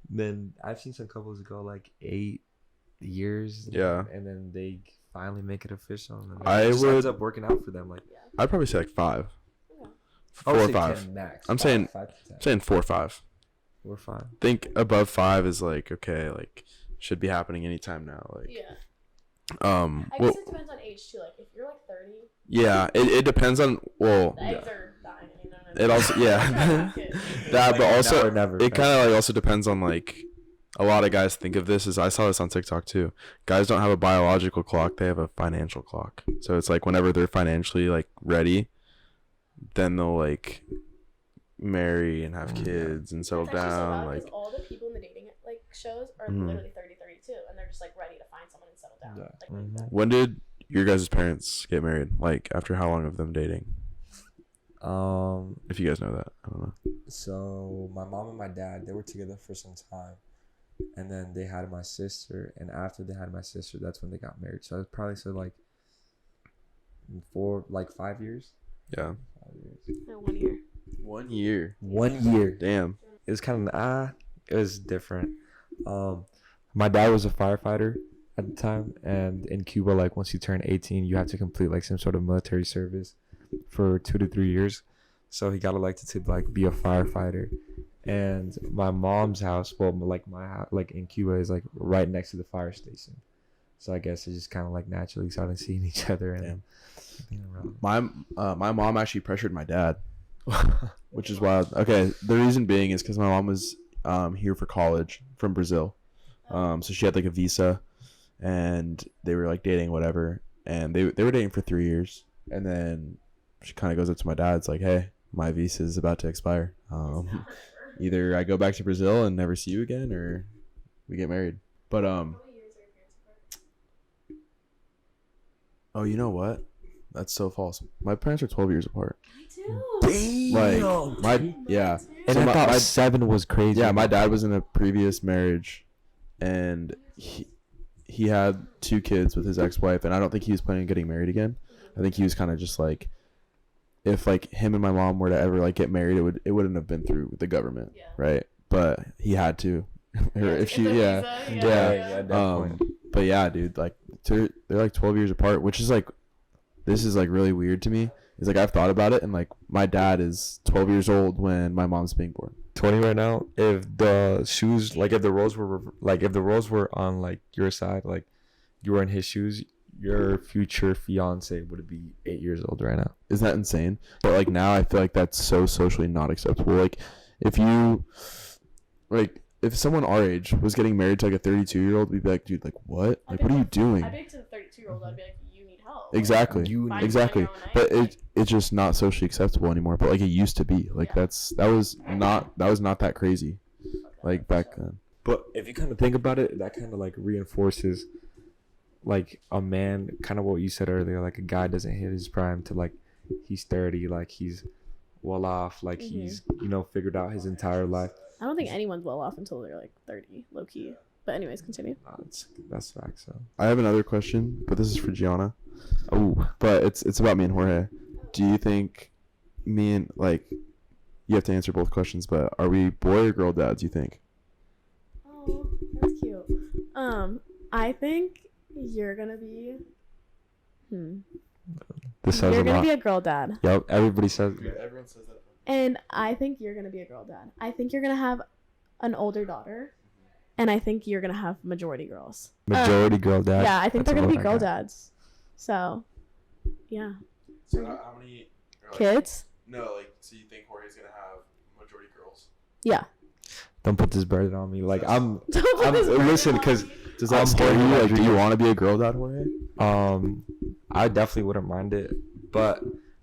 Speaker 5: then I've seen some couples go like 8 years,
Speaker 4: Yeah.
Speaker 5: and then they finally make it official, and then
Speaker 4: I
Speaker 5: it just ends
Speaker 4: would-
Speaker 5: up working out for them. Like
Speaker 4: I'd probably say like 5.
Speaker 6: Yeah.
Speaker 4: 4
Speaker 5: I would
Speaker 4: or
Speaker 5: say
Speaker 4: 5.
Speaker 5: 10 max.
Speaker 4: I'm saying-
Speaker 5: 5 to 10.
Speaker 4: I'm saying 4 or 5.
Speaker 5: We're fine.
Speaker 4: Think above 5 is like, okay, like should be happening anytime now. Like
Speaker 6: Yeah.
Speaker 4: well,
Speaker 6: I guess it depends on age too. Like if you're like 30,
Speaker 4: yeah, it depends on, well,
Speaker 6: the eggs are dying. You know what I mean?
Speaker 4: it also, yeah. That, but
Speaker 5: Now
Speaker 4: also
Speaker 5: or never.
Speaker 4: it kind of like also depends on like, a lot of guys think of this as, I saw this on TikTok too, guys don't have a biological clock, they have a financial clock. So it's like whenever they're financially like ready, then they'll like marry and have kids and settle
Speaker 6: It's actually so
Speaker 4: down,
Speaker 6: bad 'cause
Speaker 4: like
Speaker 6: all the people in the dating like shows are
Speaker 4: Mhm.
Speaker 6: literally 30, 32, and they're just like ready to find someone and settle down.
Speaker 5: Yeah.
Speaker 6: Like,
Speaker 4: when did your guys' parents get married? Like after how long of them dating? If you guys know that, I don't know.
Speaker 5: So my mom and my dad, they were together for some time, and then they had my sister, and after they had my sister, that's when they got married. So I probably said like 5 years.
Speaker 4: Yeah,
Speaker 5: 5 years.
Speaker 6: 1 year.
Speaker 4: 1 year.
Speaker 5: 1 year.
Speaker 4: Damn.
Speaker 5: It was kind of it was different. My dad was a firefighter at the time, and in Cuba, like once you turn 18, you have to complete like some sort of military service for 2 to 3 years. So he got elected to like be a firefighter. And my mom's house, well, like my house, like in Cuba, is like right next to the fire station. So I guess it just kind of like naturally started seeing each other and being around.
Speaker 4: My mom actually pressured my dad, which is wild. Okay, the reason being is because my mom was here for college from Brazil, so she had like a visa, and they were like dating whatever, and they were dating for 3 years, and then she kind of goes up to my dad. It's like, hey, my visa is about to expire. Either I go back to Brazil and never see you again, or we get married. But
Speaker 1: How many years are your parents apart?
Speaker 4: oh, you know what? That's so false. My parents are 12 years apart.
Speaker 1: Me too.
Speaker 4: Like yeah.
Speaker 5: And
Speaker 4: So
Speaker 5: I thought
Speaker 4: my
Speaker 5: 7 was crazy.
Speaker 4: Yeah, my dad was in a previous marriage, and he had 2 kids with his ex-wife, and I don't think he was planning on getting married again. I think he was kind of just like, if like him and my mom were to ever like get married, it wouldn't have been through the government,
Speaker 1: Yeah.
Speaker 4: right? But he had to, or if she, yeah.
Speaker 5: at that point.
Speaker 4: But yeah, dude, like they're like 12 years apart, which is like, this is like really weird to me. It's like I've thought about it, and like my dad is 12 years old when my mom's being born.
Speaker 5: 20 right now. If the shoes, like if the roles were on like your side, like you were in his shoes, your future fiance would be 8 years old right now.
Speaker 4: Isn't that insane? But like now I feel like that's so socially not acceptable. Like if you, like if someone our age was getting married to like a 32-year-old, we'd be like, dude, like what? Like what are you doing?
Speaker 1: I'd be like to the 32-year-old. I'd be like, you need help.
Speaker 4: Exactly.
Speaker 1: Find
Speaker 4: Exactly.
Speaker 1: your own way.
Speaker 4: But it's just not socially acceptable anymore. But like it used to be. Like
Speaker 1: Yeah.
Speaker 4: that was not that crazy. Like back then.
Speaker 5: But if you kind of think about it, that kind of like reinforces like a man, kind of what you said earlier, like a guy doesn't hit his prime to like he's 30, like he's well off, like he's, you know, figured out his entire life.
Speaker 6: I don't think anyone's well off until they're like 30, low key. But anyways, continue.
Speaker 5: That's facts. So
Speaker 4: I have another question, but this is for Gianna. Oh, but it's about me and Jorge. Do you think me and like, you have to answer both questions, but are we boy or girl dads, you think?
Speaker 6: Oh, that's cute. I think you're gonna be.
Speaker 5: this says
Speaker 6: You're
Speaker 5: a
Speaker 6: gonna
Speaker 5: lot.
Speaker 6: be a girl dad,
Speaker 5: Yep, everybody says.
Speaker 3: Everyone says that.
Speaker 6: and I think you're gonna be a girl dad. I think you're gonna have an older daughter, and I think you're gonna have majority girls.
Speaker 5: Majority girl dad.
Speaker 6: Yeah, I think
Speaker 5: That's
Speaker 6: they're gonna be
Speaker 5: what I
Speaker 6: girl
Speaker 5: got.
Speaker 6: dads. So, yeah,
Speaker 3: So how many? Or like,
Speaker 6: kids.
Speaker 3: No, like so you think Jorge's gonna have majority girls?
Speaker 6: Yeah.
Speaker 5: Don't put this burden on me. Like
Speaker 6: Don't put this burden
Speaker 5: listen,
Speaker 6: on
Speaker 5: because
Speaker 6: me.
Speaker 4: Does that
Speaker 5: I'm
Speaker 4: scare you?
Speaker 5: Jorge
Speaker 4: Like, do you
Speaker 5: Rodriguez.
Speaker 4: want to be a girl dad, Jorge?
Speaker 5: I definitely wouldn't mind it, but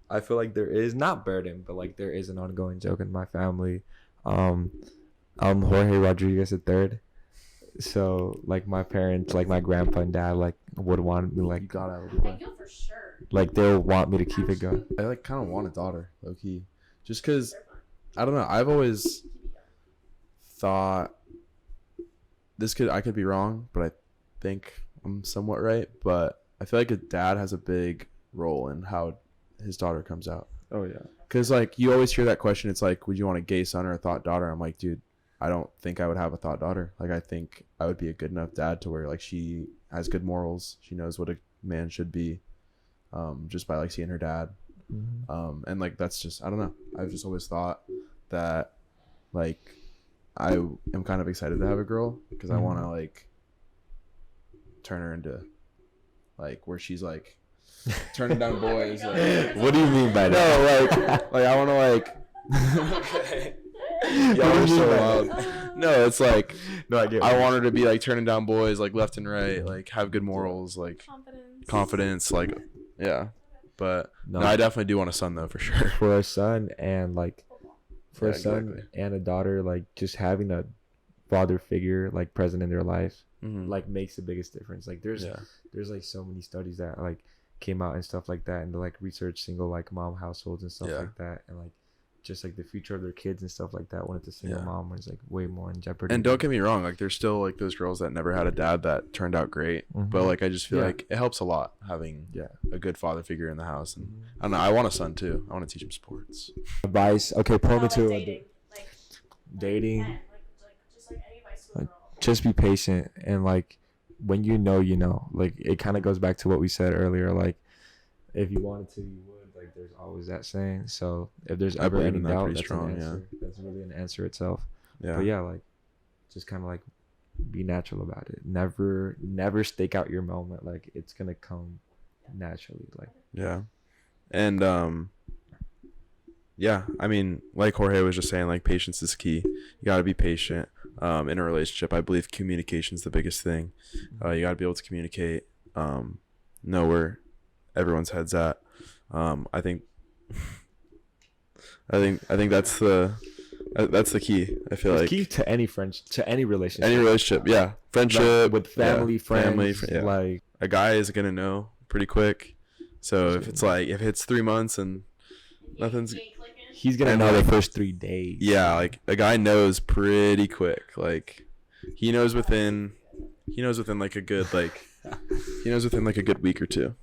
Speaker 5: I feel like there is not burden, but like there is an ongoing joke in my family. I'm Jorge Rodriguez III, so like my parents, like my grandpa and dad, like would want me
Speaker 4: You
Speaker 5: like
Speaker 4: gotta have a
Speaker 1: I
Speaker 4: boy.
Speaker 1: feel for sure.
Speaker 5: like they'll want me to keep it going.
Speaker 4: I like kind of want a daughter, low key, just because I don't know. I've always thought I could be wrong, but I think I'm somewhat right. But I feel like a dad has a big role in how his daughter comes out.
Speaker 5: Oh yeah.
Speaker 4: Because like you always hear that question. It's like, would you want a gay son or a thought daughter? I'm like, dude, I don't think I would have a thought daughter. Like I think I would be a good enough dad to where like she has good morals. She knows what a man should be, just by like seeing her dad. And like that's just, I don't know. I've just always thought that like I am kind of excited to have a girl because I want to like turn her into like where she's like turning down boys. Like,
Speaker 5: What do you mean by that?
Speaker 4: no, like I want to like. Okay. Yeah, we're so wild. No, it's like
Speaker 5: No, I get.
Speaker 4: I want her to be like turning down boys like left and right, like have good morals, like confidence, like yeah. But no, I definitely do want a son though for sure.
Speaker 5: For a son and like for
Speaker 4: Yeah,
Speaker 5: a son
Speaker 4: exactly.
Speaker 5: and a daughter, like just having a father figure like present in their life
Speaker 4: Mhm.
Speaker 5: like makes the biggest difference. Like there's like so many studies that like came out and stuff like that, and they like research single like mom households and stuff
Speaker 4: Yeah.
Speaker 5: like that, and like just like the future of their kids and stuff like that when it's a single
Speaker 4: Yeah.
Speaker 5: mom was like way more in jeopardy.
Speaker 4: And don't get me wrong, like there's still like those girls that never had a dad that turned out great.
Speaker 5: Mhm.
Speaker 4: But like I just feel
Speaker 5: Yeah.
Speaker 4: like it helps a lot having
Speaker 5: Yeah.
Speaker 4: a good father figure in the house. And I don't know, I want a son too. I want to teach him sports.
Speaker 5: Advice. Okay, point me to
Speaker 1: dating. Like,
Speaker 5: dating.
Speaker 1: men, like just like any advice to a
Speaker 5: Like,
Speaker 1: girl.
Speaker 5: just be patient, and like when you know, like it kind of goes back to what we said earlier, like if you wanted to you would, like there's always that saying. So if there's
Speaker 4: I
Speaker 5: ever
Speaker 4: believe
Speaker 5: any
Speaker 4: in that
Speaker 5: doubt,
Speaker 4: pretty
Speaker 5: that's
Speaker 4: strong,
Speaker 5: an answer. That's really an answer itself.
Speaker 4: Yeah.
Speaker 5: But yeah, like just kind of like be natural about it. Never stake out your moment. Like it's gonna come naturally. Like
Speaker 4: Yeah. And yeah, I mean, like Jorge was just saying, like patience is key. You got to be patient in a relationship. I believe communication is the biggest thing. You got to be able to communicate, know where everyone's head's at. I think that's the key. I feel
Speaker 5: it's
Speaker 4: like
Speaker 5: key to any to any relationship.
Speaker 4: any relationship, yeah, friendship
Speaker 5: with family,
Speaker 4: yeah,
Speaker 5: friends,
Speaker 4: yeah.
Speaker 5: like
Speaker 4: a guy is gonna know pretty quick. So if it's 3 months and nothing's,
Speaker 5: he's gonna
Speaker 4: and
Speaker 5: know
Speaker 4: like,
Speaker 5: the first 3 days.
Speaker 4: yeah, like a guy knows pretty quick. Like he knows within like a good week or two.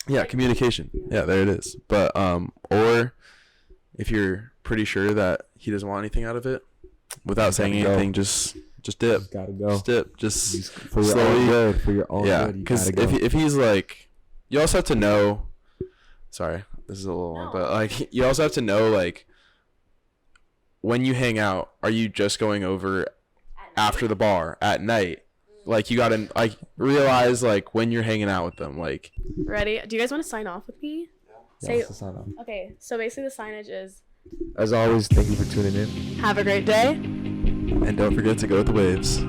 Speaker 4: Yeah, communication. Yeah, there it is. But or if you're pretty sure that he doesn't want anything out of it, without saying anything, just dip.
Speaker 5: Just gotta go.
Speaker 4: Just dip. Just
Speaker 5: For your
Speaker 4: slowly.
Speaker 5: own good. For your own
Speaker 4: Yeah,
Speaker 5: good. You
Speaker 4: because
Speaker 5: gotta go.
Speaker 4: if he's like, you also have to know. Sorry, this is a little long, but like you also have to know like when you hang out, are you just going over after the bar at night? Like you gotta like realize like when you're hanging out with them. Like
Speaker 6: Ready? Do you guys want to sign off with me? Say-
Speaker 5: Yes, sign off.
Speaker 6: Okay, so basically the signage is
Speaker 5: As always, thank you for tuning in.
Speaker 6: have a great day.
Speaker 4: and don't forget to go with the waves.